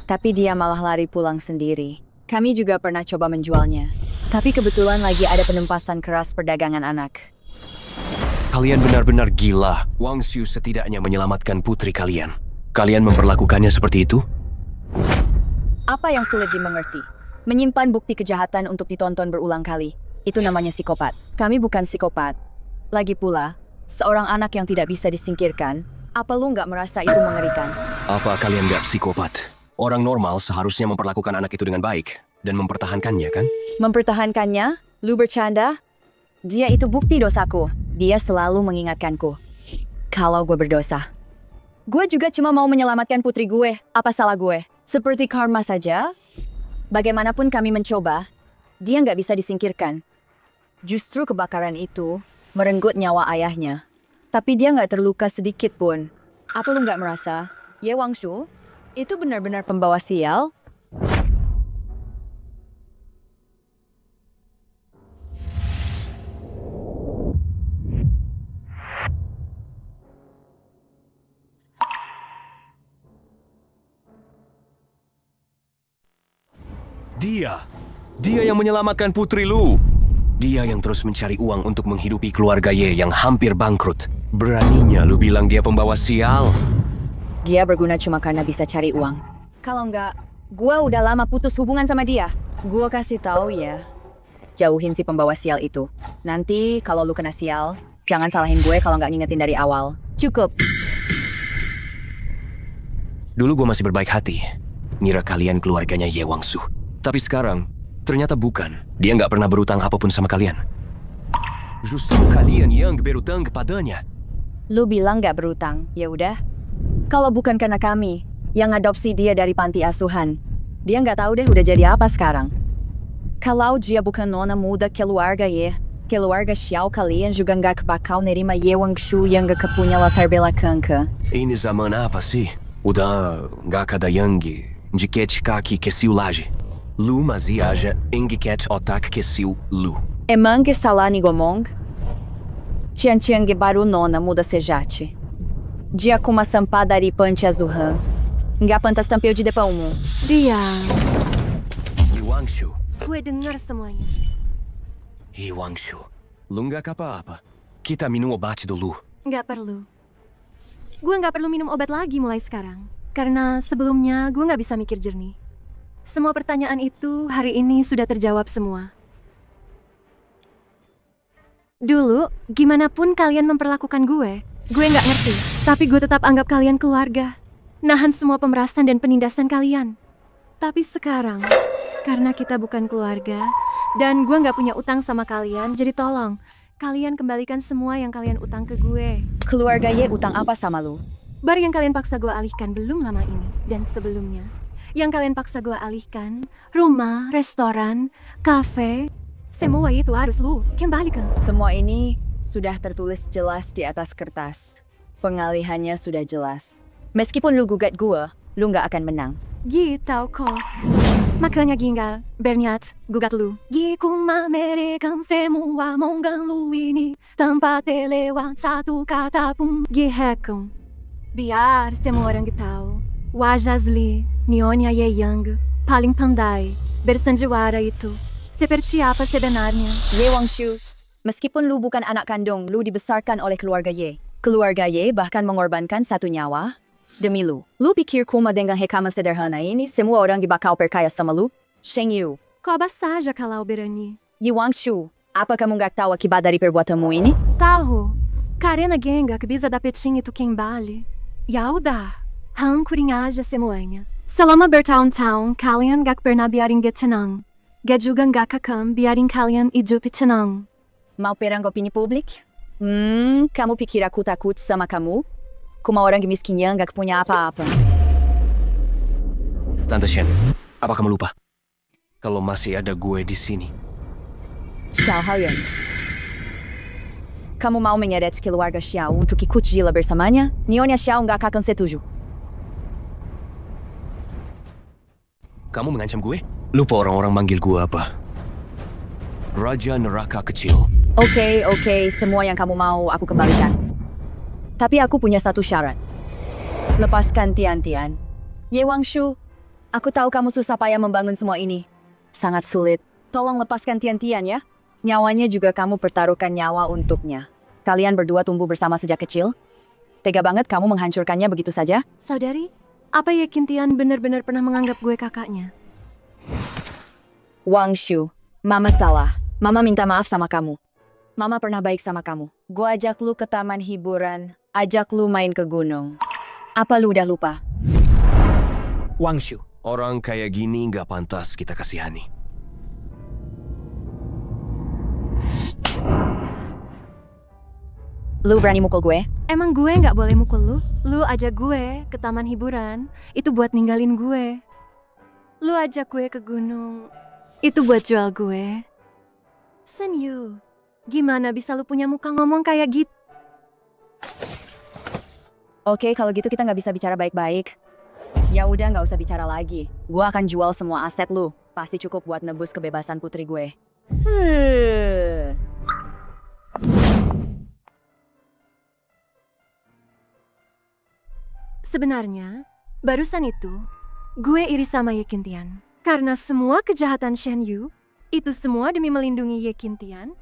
Tapi dia malah lari pulang sendiri. Kami juga pernah coba menjualnya. Tapi kebetulan lagi ada penumpasan keras perdagangan anak. Kalian benar-benar gila. Wangshu setidaknya menyelamatkan putri kalian. Kalian memperlakukannya seperti itu? Apa yang sulit dimengerti? Menyimpan bukti kejahatan untuk ditonton berulang kali. Itu namanya psikopat. Kami bukan psikopat. Lagi pula, seorang anak yang tidak bisa disingkirkan, apa lu nggak merasa itu mengerikan? Apa kalian nggak psikopat? Orang normal seharusnya memperlakukan anak itu dengan baik dan mempertahankannya, kan? Mempertahankannya? Lu bercanda? Dia itu bukti dosaku. Dia selalu mengingatkanku. Kalau gue berdosa. Gue juga cuma mau menyelamatkan putri gue. Apa salah gue? Seperti karma saja. Bagaimanapun kami mencoba, dia nggak bisa disingkirkan. Justru kebakaran itu merenggut nyawa ayahnya. Tapi dia nggak terluka sedikit pun. Apa lu nggak merasa? Ye Wangshu, itu benar-benar pembawa sial? Dia yang menyelamatkan putri lu. Dia yang terus mencari uang untuk menghidupi keluarga Ye yang hampir bangkrut. Beraninya lu bilang dia pembawa sial. Dia berguna cuma karena bisa cari uang. Kalau nggak, gue udah lama putus hubungan sama dia. Gue kasih tahu ya, jauhin si pembawa sial itu. Nanti kalau lu kena sial, jangan salahin gue kalau nggak ngingetin dari awal. Cukup. Dulu gue masih berbaik hati, ngira kalian keluarganya Ye Wangshu. Tapi sekarang, ternyata bukan. Dia nggak pernah berutang apapun sama kalian. Justru kalian yang berutang kepadanya. Lu bilang nggak berutang, ya udah. Kalau bukan karena kami yang adopsi dia dari panti asuhan, dia nggak tahu deh udah jadi apa sekarang. Kalau dia bukan nona muda keluarga Ye, keluarga Xiao, kalian juga nggak bakal nerima Ye Wangshu yang gak punya latar belakang ke. Ini zaman apa sih? Udah nggak ada yang jiket kaki ke siu laje. Lu masih aja engiket otak ke siu lu. Emang que salah ni gomong? Cian-cian que baru nona muda sejate. Dia com uma sampa dari panti azuhan. Nggak pantas tampil di depanmu. Diam. Ye Wangshu. Gue dengar semuanya. Ye Wangshu. Lu nggak apa-apa. Kita minum obat dulu. Nggak perlu. Gue nggak perlu minum obat lagi mulai sekarang. Karena sebelumnya gue nggak bisa mikir jernih. Semua pertanyaan itu hari ini sudah terjawab semua. Dulu, gimana pun kalian memperlakukan gue nggak ngerti. Tapi gue tetap anggap kalian keluarga. Nahan semua pemerasan dan penindasan kalian. Tapi sekarang, karena kita bukan keluarga, dan gue nggak punya utang sama kalian, jadi tolong, kalian kembalikan semua yang kalian utang ke gue. Keluarga Ye utang apa sama lu? Bar yang kalian paksa gue alihkan belum lama ini, dan sebelumnya. Yang kalian paksa gue alihkan, rumah, restoran, kafe, semua itu harus lu kembalikan. Semua ini sudah tertulis jelas di atas kertas. Pengalihannya sudah jelas. Meskipun lu gugat gue, lu nggak akan menang. Gitu kok. Makanya ginga, berniat, gugat lu. Giku merekam semua omongan lu ini tanpa terlewat satu kata pun. Gihekum. Biar semua orang tahu. Wajah asli, Nyonya Ye yang paling pandai bersandiwara itu. Seperti apa sebenarnya? Ye Wangshu, meskipun lu bukan anak kandung, lu dibesarkan oleh keluarga Ye. Keluarga Ye bahkan mengorbankan satu nyawa demi lu. Lu pikir cuma dengan hikmah sederhana ini semua orang bakal percaya sama lu? Sheng Yu. Coba saja kalau berani. Ye Wangshu, apa kamu nggak tahu akibat dari perbuatanmu ini? Tahu. Karena geng gak bisa dapetin itu kembali. Ya udah. Hancurin aja semuanya. Selama bertahun-tahun kalian gak pernah biarin gue tenang. Gue juga gak akan biarin kalian hidup tenang. Mau perang opini publik? Kamu pikir aku takut sama kamu? Kuma orang miskin yang gak punya apa-apa. Tante Shen, apa kamu lupa? Kalau masih ada gue di sini. Xiao Haoyang. kamu mau menyeret keluarga Xiao untuk ikut gila bersamanya, Nyonya Xiao nggak akan setuju. Kamu mengancam gue? Lupa orang-orang manggil gue apa? Raja Neraka Kecil. Oke, semua yang kamu mau aku kembalikan. Tapi aku punya satu syarat. Lepaskan Tian. Ye Wangshu, aku tahu kamu susah payah membangun semua ini. Sangat sulit. Tolong lepaskan Tian ya. Nyawanya juga kamu pertaruhkan nyawa untuknya. Kalian berdua tumbuh bersama sejak kecil. Tega banget kamu menghancurkannya begitu saja. Saudari, apa Ye Qingtian benar-benar pernah menganggap gue kakaknya? Wangshu, Mama salah. Mama minta maaf sama kamu. Mama pernah baik sama kamu. Gua ajak lu ke taman hiburan, ajak lu main ke gunung. Apa lu udah lupa? Wangshu. Orang kayak gini nggak pantas kita kasihani. Lu berani mukul gue? Emang gue nggak boleh mukul lu? Lu ajak gue ke taman hiburan, itu buat ninggalin gue. Lu ajak gue ke gunung, itu buat jual gue. Shen Yu, gimana bisa lu punya muka ngomong kayak gitu? Oke, kalau gitu kita nggak bisa bicara baik-baik. Ya udah nggak usah bicara lagi. Gua akan jual semua aset lu. Pasti cukup buat nebus kebebasan putri gue. Sebenarnya, barusan itu, gue iri sama Ye Qingtian. Karena semua kejahatan Shen Yu, itu semua demi melindungi Ye Qingtian.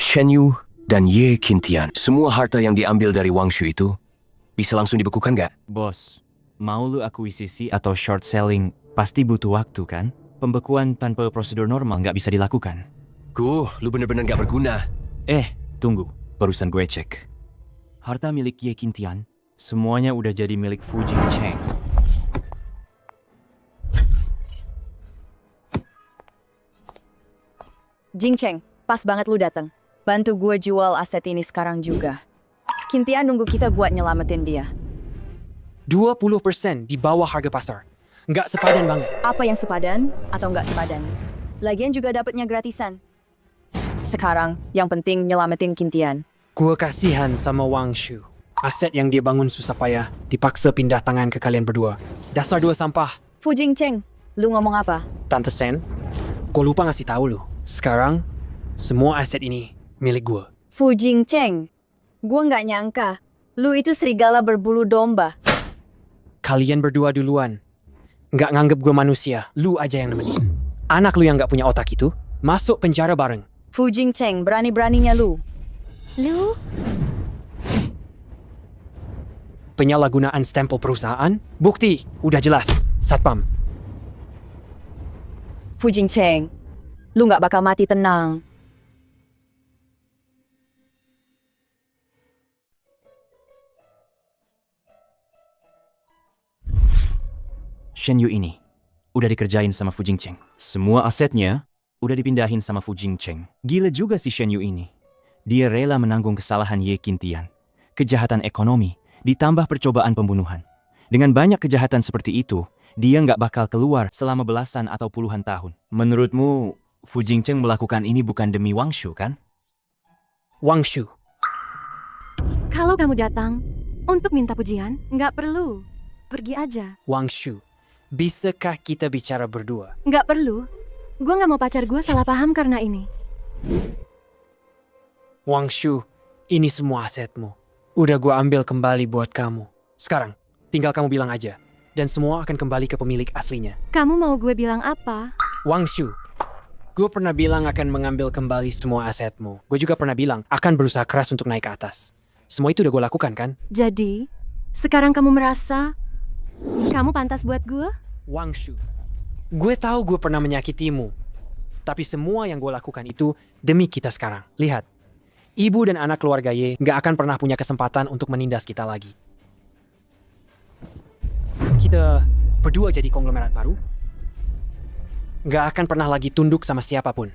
Shen Yu dan Ye Qingtian. Semua harta yang diambil dari Wangshu itu bisa langsung dibekukan nggak? Bos, mau lu akuisisi atau short selling pasti butuh waktu kan? Pembekuan tanpa prosedur normal nggak bisa dilakukan. Lu bener-bener nggak berguna. Tunggu, barusan gue cek. Harta milik Ye Qingtian, semuanya udah jadi milik Fu Jingcheng. Jingcheng, pas banget lu datang. Bantu gue jual aset ini sekarang juga. Qingtian nunggu kita buat nyelamatin dia. 20% di bawah harga pasar. Nggak sepadan banget. Apa yang sepadan atau nggak sepadan? Lagian juga dapetnya gratisan. Sekarang, yang penting nyelamatin Qingtian. Gue kasihan sama Wangshu. Aset yang dia bangun susah payah dipaksa pindah tangan ke kalian berdua. Dasar dua sampah. Fu Jingcheng, lu ngomong apa? Tante Sen, gue lupa ngasih tahu lu. Sekarang, semua aset ini milik gue. Fu Jingcheng, gue nggak nyangka. Lu itu serigala berbulu domba. Kalian berdua duluan. Nggak nganggep gue manusia, lu aja yang nemenin. Anak lu yang nggak punya otak itu, masuk penjara bareng. Fu Jingcheng, berani-beraninya lu. Lu? Penyalahgunaan stempel perusahaan? Bukti, udah jelas. Satpam. Fu Jingcheng, lu nggak bakal mati tenang. Shen Yu ini udah dikerjain sama Fu Jingcheng. Semua asetnya udah dipindahin sama Fu Jingcheng. Gila juga si Shen Yu ini. Dia rela menanggung kesalahan Ye Qingtian. Kejahatan ekonomi, ditambah percobaan pembunuhan. Dengan banyak kejahatan seperti itu, dia nggak bakal keluar selama belasan atau puluhan tahun. Menurutmu, Fu Jingcheng melakukan ini bukan demi Wangshu, kan? Wangshu. Kalau kamu datang untuk minta pujian, nggak perlu. Pergi aja. Wangshu. Bisakah kita bicara berdua? Nggak perlu. Gue nggak mau pacar gue salah paham karena ini. Wangshu, ini semua asetmu. Udah gue ambil kembali buat kamu. Sekarang, tinggal kamu bilang aja. Dan semua akan kembali ke pemilik aslinya. Kamu mau gue bilang apa? Wangshu, gue pernah bilang akan mengambil kembali semua asetmu. Gue juga pernah bilang akan berusaha keras untuk naik ke atas. Semua itu udah gue lakukan kan? Jadi, sekarang kamu merasa kamu pantas buat gue? Wangshu, gue tahu gue pernah menyakitimu. Tapi semua yang gue lakukan itu demi kita sekarang. Lihat, ibu dan anak keluarga Ye gak akan pernah punya kesempatan untuk menindas kita lagi. Kita berdua jadi konglomerat baru. Gak akan pernah lagi tunduk sama siapapun.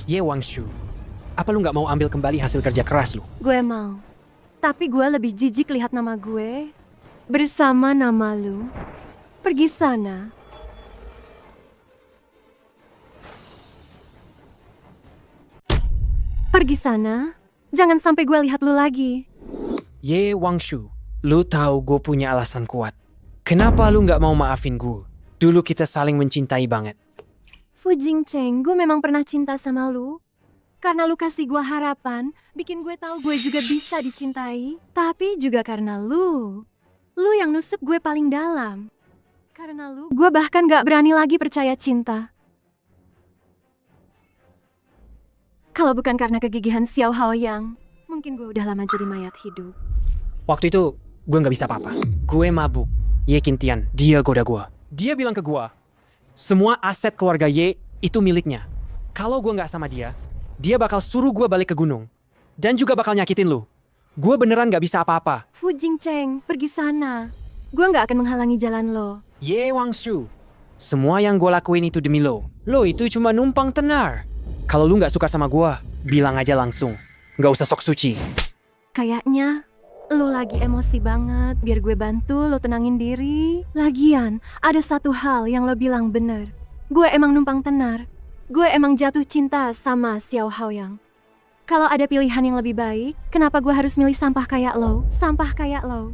Ye Wangshu, Apa lu nggak mau ambil kembali hasil kerja keras lu? Gue mau. Tapi gue lebih jijik lihat nama gue bersama nama lu. Pergi sana. Pergi sana. Jangan sampai gue lihat lu lagi. Ye Wangshu, lu tahu gue punya alasan kuat. Kenapa lu nggak mau maafin gue? Dulu kita saling mencintai banget. Fu Jingcheng, gue memang pernah cinta sama lu. Karena lu kasih gue harapan, bikin gue tahu gue juga bisa dicintai. Tapi juga karena lu yang nusuk gue paling dalam. Karena lu, gue bahkan gak berani lagi percaya cinta. Kalau bukan karena kegigihan Xiao Haoyang, mungkin gue udah lama jadi mayat hidup. Waktu itu, gue nggak bisa apa-apa. Gue mabuk. Ye Qintian, dia goda gue. Dia bilang ke gue, semua aset keluarga Ye itu miliknya. Kalau gue nggak sama dia bakal suruh gue balik ke gunung. Dan juga bakal nyakitin lu. Gue beneran gak bisa apa-apa. Fu Jingcheng, pergi sana. Gue gak akan menghalangi jalan lo. Ye Wangshu, semua yang gue lakuin itu demi lo. Lo itu cuma numpang tenar. Kalau lu gak suka sama gue, bilang aja langsung. Gak usah sok suci. Kayaknya lo lagi emosi banget. Biar gue bantu lo tenangin diri. Lagian, ada satu hal yang lo bilang bener. Gue emang numpang tenar. Gue emang jatuh cinta sama Xiao Haoyang. Kalau ada pilihan yang lebih baik, kenapa gue harus milih sampah kayak lo? Sampah kayak lo.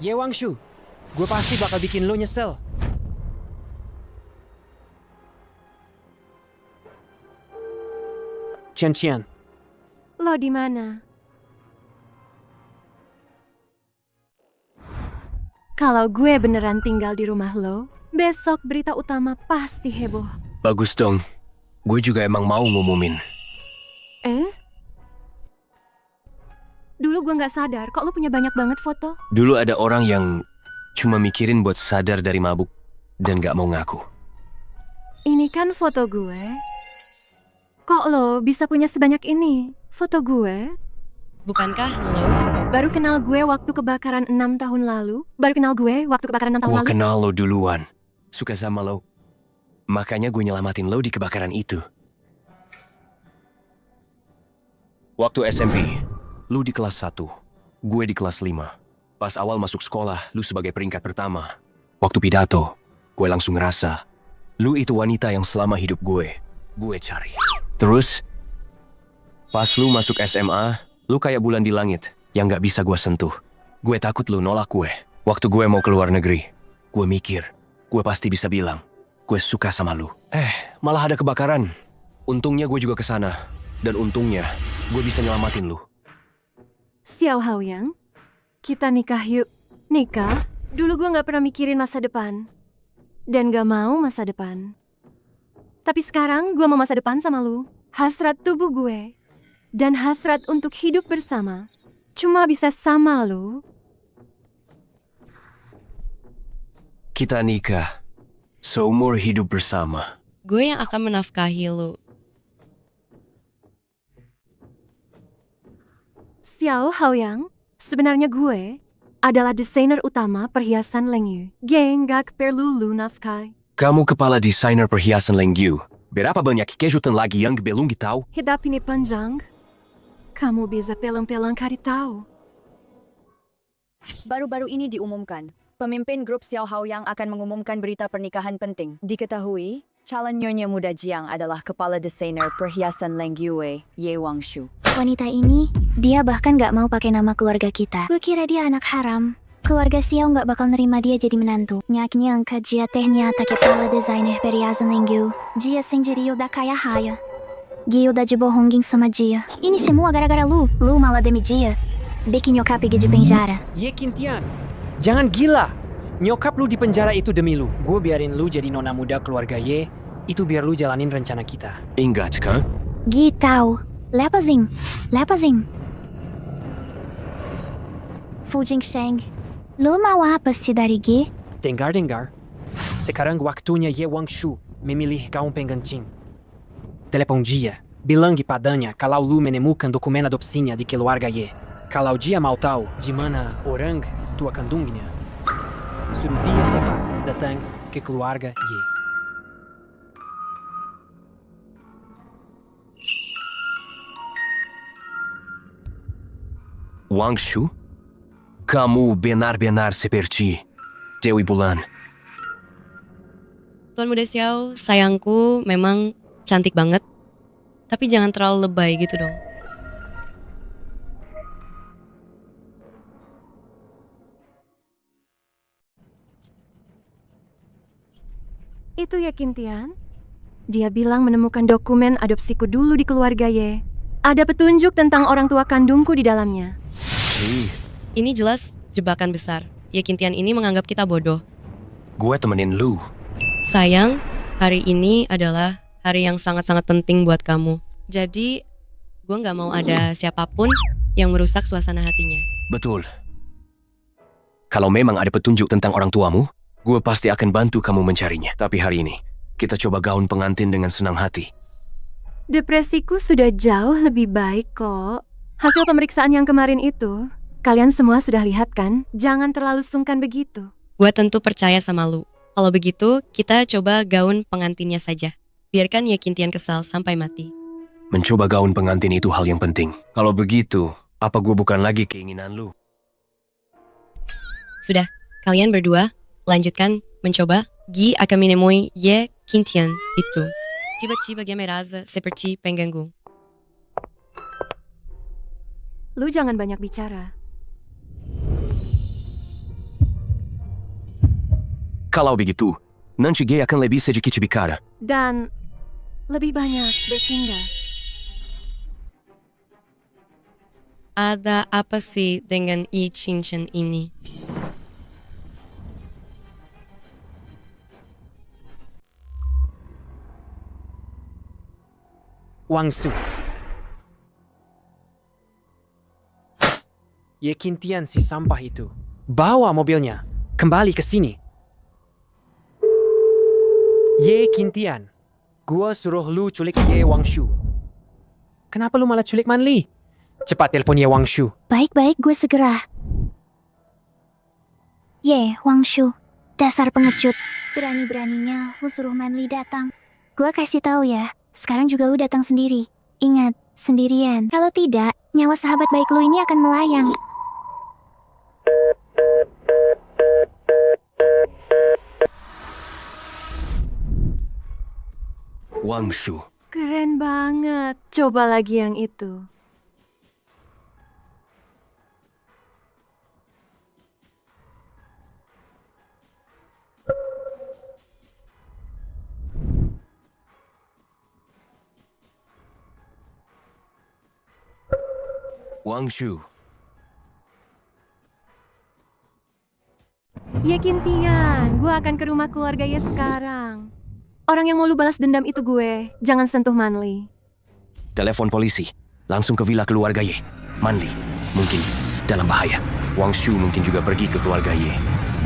Ye Wangshu, gue pasti bakal bikin lo nyesel. Qian. Lo di mana? Kalau gue beneran tinggal di rumah lo, besok berita utama pasti heboh. Bagus dong. Gue juga emang mau ngumumin. Dulu gue nggak sadar kok lo punya banyak banget foto. Dulu ada orang yang cuma mikirin buat sadar dari mabuk dan gak mau ngaku. Ini kan foto gue. Kok lo bisa punya sebanyak ini? Foto gue? Bukankah lo? Baru kenal gue waktu kebakaran 6 tahun lalu? Baru kenal gue waktu kebakaran 6 tahun Gue lalu? kenal lo duluan. Suka sama lo. Makanya gue nyelamatin lo di kebakaran itu. Waktu SMP, lo di kelas 1, gue di kelas 5. Pas awal masuk sekolah, lo sebagai peringkat pertama. Waktu pidato, gue langsung ngerasa, lo itu wanita yang selama hidup gue cari. Terus, pas lo masuk SMA, lo kayak bulan di langit yang gak bisa gue sentuh. Gue takut lo nolak gue. Waktu gue mau keluar negeri, gue mikir, gue pasti bisa bilang, gue suka sama lo. Malah ada kebakaran. Untungnya gue juga kesana. Dan untungnya, gue bisa nyelamatin lo. Xiao Haoyang, kita nikah yuk. Nikah? Dulu gue gak pernah mikirin masa depan. Dan gak mau masa depan. Tapi sekarang gue mau masa depan sama lu. Hasrat tubuh gue. Dan hasrat untuk hidup bersama. Cuma bisa sama lu. Kita nikah. Seumur hidup bersama. Gue yang akan menafkahi lo. Xiao Haoyang, sebenarnya gue adalah desainer utama perhiasan Lengyu. Geng gak perlu lu nafkai. Kamu kepala desainer perhiasan Lengyu. Berapa banyak kejutan lagi yang belum tahu? Hidup ini panjang. Kamu bisa pelan-pelan cari tahu. Baru-baru ini diumumkan, pemimpin grup Xiao Haoyang akan mengumumkan berita pernikahan penting. Diketahui, calon nyonya muda Jiang adalah kepala desainer perhiasan Lengyue, Ye Wangshu. Wanita ini, dia bahkan gak mau pakai nama keluarga kita. Gue kira dia anak haram. Keluarga Xiao gak bakal nerima dia jadi menantu. Nyaknya angka jia tehnya tak kepala desainer perhiasan Lengyu. Jia sendiri udah kaya haya. Gia udah jebohongin sama Jia. Ini semua gara-gara lu. Lu malah demi Jia bikin nyokap pergi di penjara. Ye Qintian, jangan gila. Nyokap lu di penjara itu demi lu. Gue biarin lu jadi nona muda keluarga Ye. Itu biar lu jalanin rencana kita. Ingat kan? Gi tahu. Lepasing. Fu Jingcheng, lu mau apa sih dari Gi? Dengar. Sekarang waktunya Ye Wangshu memilih kaum pengganti. Telepon Jia. Bilang padanya kalau lu menemukan dokumen adopsinya di keluarga Ye. Kalau dia mau tahu gimana orang tua kandungnya, suruh dia cepat datang ke keluarga Y. Wangshu? Kamu benar-benar seperti Dewi Bulan. Tuan Muda Xiao, sayangku memang cantik banget. Tapi jangan terlalu lebay gitu dong. Itu ya Kintian? Dia bilang menemukan dokumen adopsiku dulu di keluarga Y. Ada petunjuk tentang orang tua kandungku di dalamnya. Ini jelas jebakan besar. Ya Kintian ini menganggap kita bodoh. Gue temenin lu. Sayang, hari ini adalah hari yang sangat-sangat penting buat kamu. Jadi, gue gak mau ada siapapun yang merusak suasana hatinya. Betul. Kalau memang ada petunjuk tentang orang tuamu, gue pasti akan bantu kamu mencarinya. Tapi hari ini, kita coba gaun pengantin dengan senang hati. Depresiku sudah jauh lebih baik kok. Hasil pemeriksaan yang kemarin itu, kalian semua sudah lihat kan? Jangan terlalu sungkan begitu. Gue tentu percaya sama lu. Kalau begitu, kita coba gaun pengantinnya saja. Biarkan Ye Kintian kesal sampai mati. Mencoba gaun pengantin itu hal yang penting. Kalau begitu, apa gue bukan lagi keinginan lu? Sudah, kalian berdua lanjutkan mencoba. Gi akan menemui Ye Kintian itu. Tiba-tiba gemeraza seperti pengganggu. Lu jangan banyak bicara. Kalau begitu, nanti Ge akan lebih sedikit bicara. Dan lebih banyak bertinggal. Ada apa sih dengan Yi Qingchen ini? Wangsu. Ye Kintian si sampah itu. Bawa mobilnya. Kembali ke sini. Ye Kintian. Gua suruh lu culik Ye Wangshu. Kenapa lu malah culik Manli? Cepat telepon Ye Wangshu. Baik-baik, gue segera. Ye, Wangshu. Dasar pengecut. Berani-beraninya lu suruh Manli datang. Gue kasih tahu ya, sekarang juga lu datang sendiri. Ingat, sendirian. Kalau tidak, nyawa sahabat baik lu ini akan melayang. Wangshu. Keren banget. Coba lagi yang itu. Wangshu. Ya Kintian, gue akan ke rumah keluarga ya sekarang. Orang yang mau lu balas dendam itu gue. Jangan sentuh Manli. Telepon polisi. Langsung ke villa keluarga Ye. Manli. Mungkin dalam bahaya. Wangshu mungkin juga pergi ke keluarga Ye.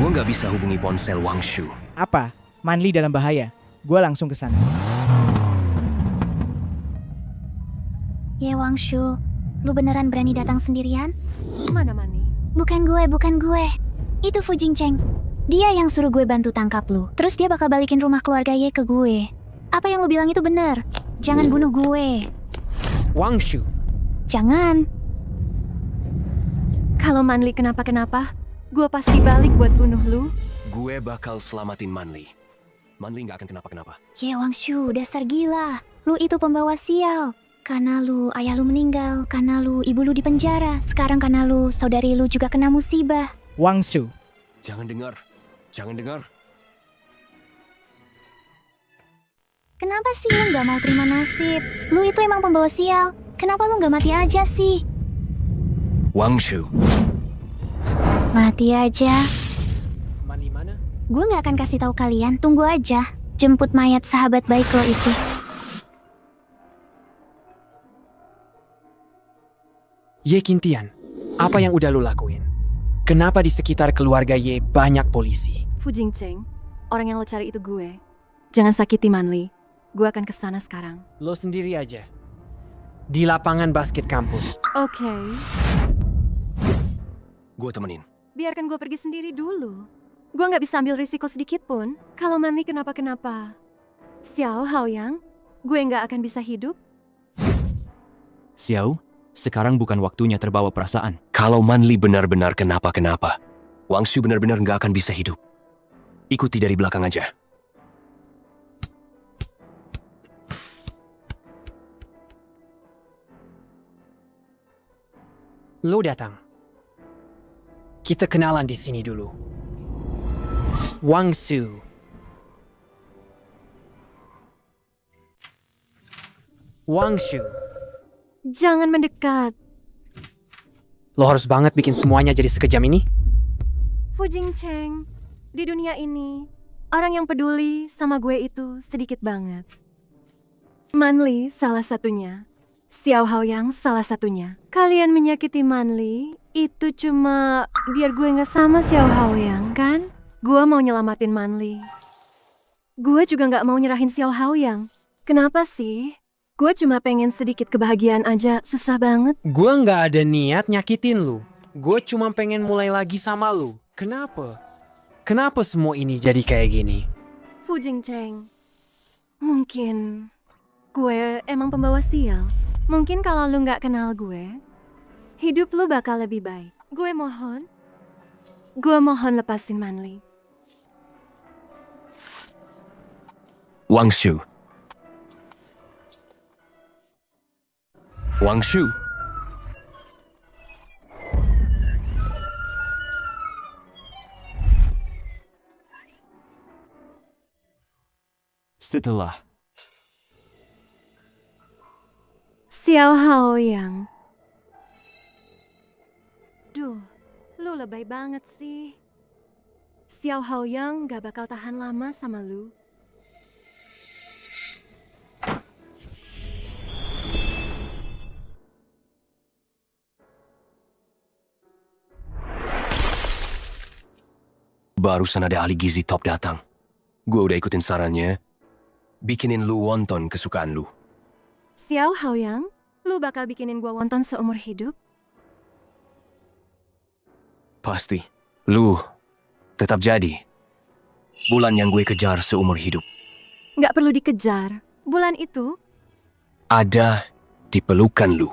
Gue nggak bisa hubungi ponsel Wangshu. Apa? Manli dalam bahaya. Gue langsung ke sana. Ye Wangshu, lu beneran berani datang sendirian? Mana Manli? Bukan gue. Itu Fu Jingcheng. Dia yang suruh gue bantu tangkap lu. Terus dia bakal balikin rumah keluarga Ye ke gue. Apa yang lu bilang itu benar. Jangan bunuh gue. Wangshu. Jangan. Kalau Manli kenapa-kenapa, gue pasti balik buat bunuh lu. Gue bakal selamatin Manli. Manli nggak akan kenapa-kenapa. Ye Wangshu, dasar gila. Lu itu pembawa sial. Karena lu, ayah lu meninggal. Karena lu, ibu lu dipenjara. Sekarang karena lu, saudari lu juga kena musibah. Wangshu. Jangan dengar. Kenapa sih lu gak mau terima nasib? Lu itu emang pembawa sial. Kenapa lu gak mati aja sih? Wangshu. Mati aja. Manli mana? Gue gak akan kasih tahu kalian. Tunggu aja. Jemput mayat sahabat baik lo itu. Ye Kintian, apa yang udah lu lakuin? Kenapa di sekitar keluarga Ye banyak polisi? Fu Jingcheng, orang yang lo cari itu gue. Jangan sakiti Manli. Gue akan kesana sekarang. Lo sendiri aja. Di lapangan basket kampus. Oke. Gue temenin. Biarkan gue pergi sendiri dulu. Gue nggak bisa ambil risiko sedikit pun. Kalau Manli kenapa-kenapa. Xiao Haoyang, gue nggak akan bisa hidup. Xiao, sekarang bukan waktunya terbawa perasaan. Kalau Manli benar-benar kenapa-kenapa, Wang Shu benar-benar nggak akan bisa hidup. Ikuti dari belakang aja. Lo datang. Kita kenalan di sini dulu. Wang Shu. Wang Shu. Jangan mendekat. Lo harus banget bikin semuanya jadi sekejam ini? Fu Jingcheng, di dunia ini, orang yang peduli sama gue itu sedikit banget. Manli salah satunya. Xiao Haoyang salah satunya. Kalian menyakiti Manli, itu cuma biar gue nggak sama Xiao Haoyang, kan? Gue mau nyelamatin Manli. Gue juga nggak mau nyerahin Xiao Haoyang. Kenapa sih? Gue cuma pengen sedikit kebahagiaan aja, susah banget. Gue nggak ada niat nyakitin lu. Gue cuma pengen mulai lagi sama lu. Kenapa? Kenapa semua ini jadi kayak gini? Fu Jingcheng, mungkin gue emang pembawa sial. Mungkin kalau lu nggak kenal gue, hidup lu bakal lebih baik. Gue mohon lepasin Manli. Wang Shu. Wang Shu. Setelah Xiao Haoyang. Duh, lu lebay banget sih. Xiao Haoyang gak bakal tahan lama sama lu. Barusan ada ahli gizi top datang. Gue udah ikutin sarannya. Bikinin lu wonton kesukaan lu. Xiao Haoyang, lu bakal bikinin gua wonton seumur hidup? Pasti. Lu tetap jadi bulan yang gue kejar seumur hidup. Nggak perlu dikejar. Bulan itu Ada di pelukan lu.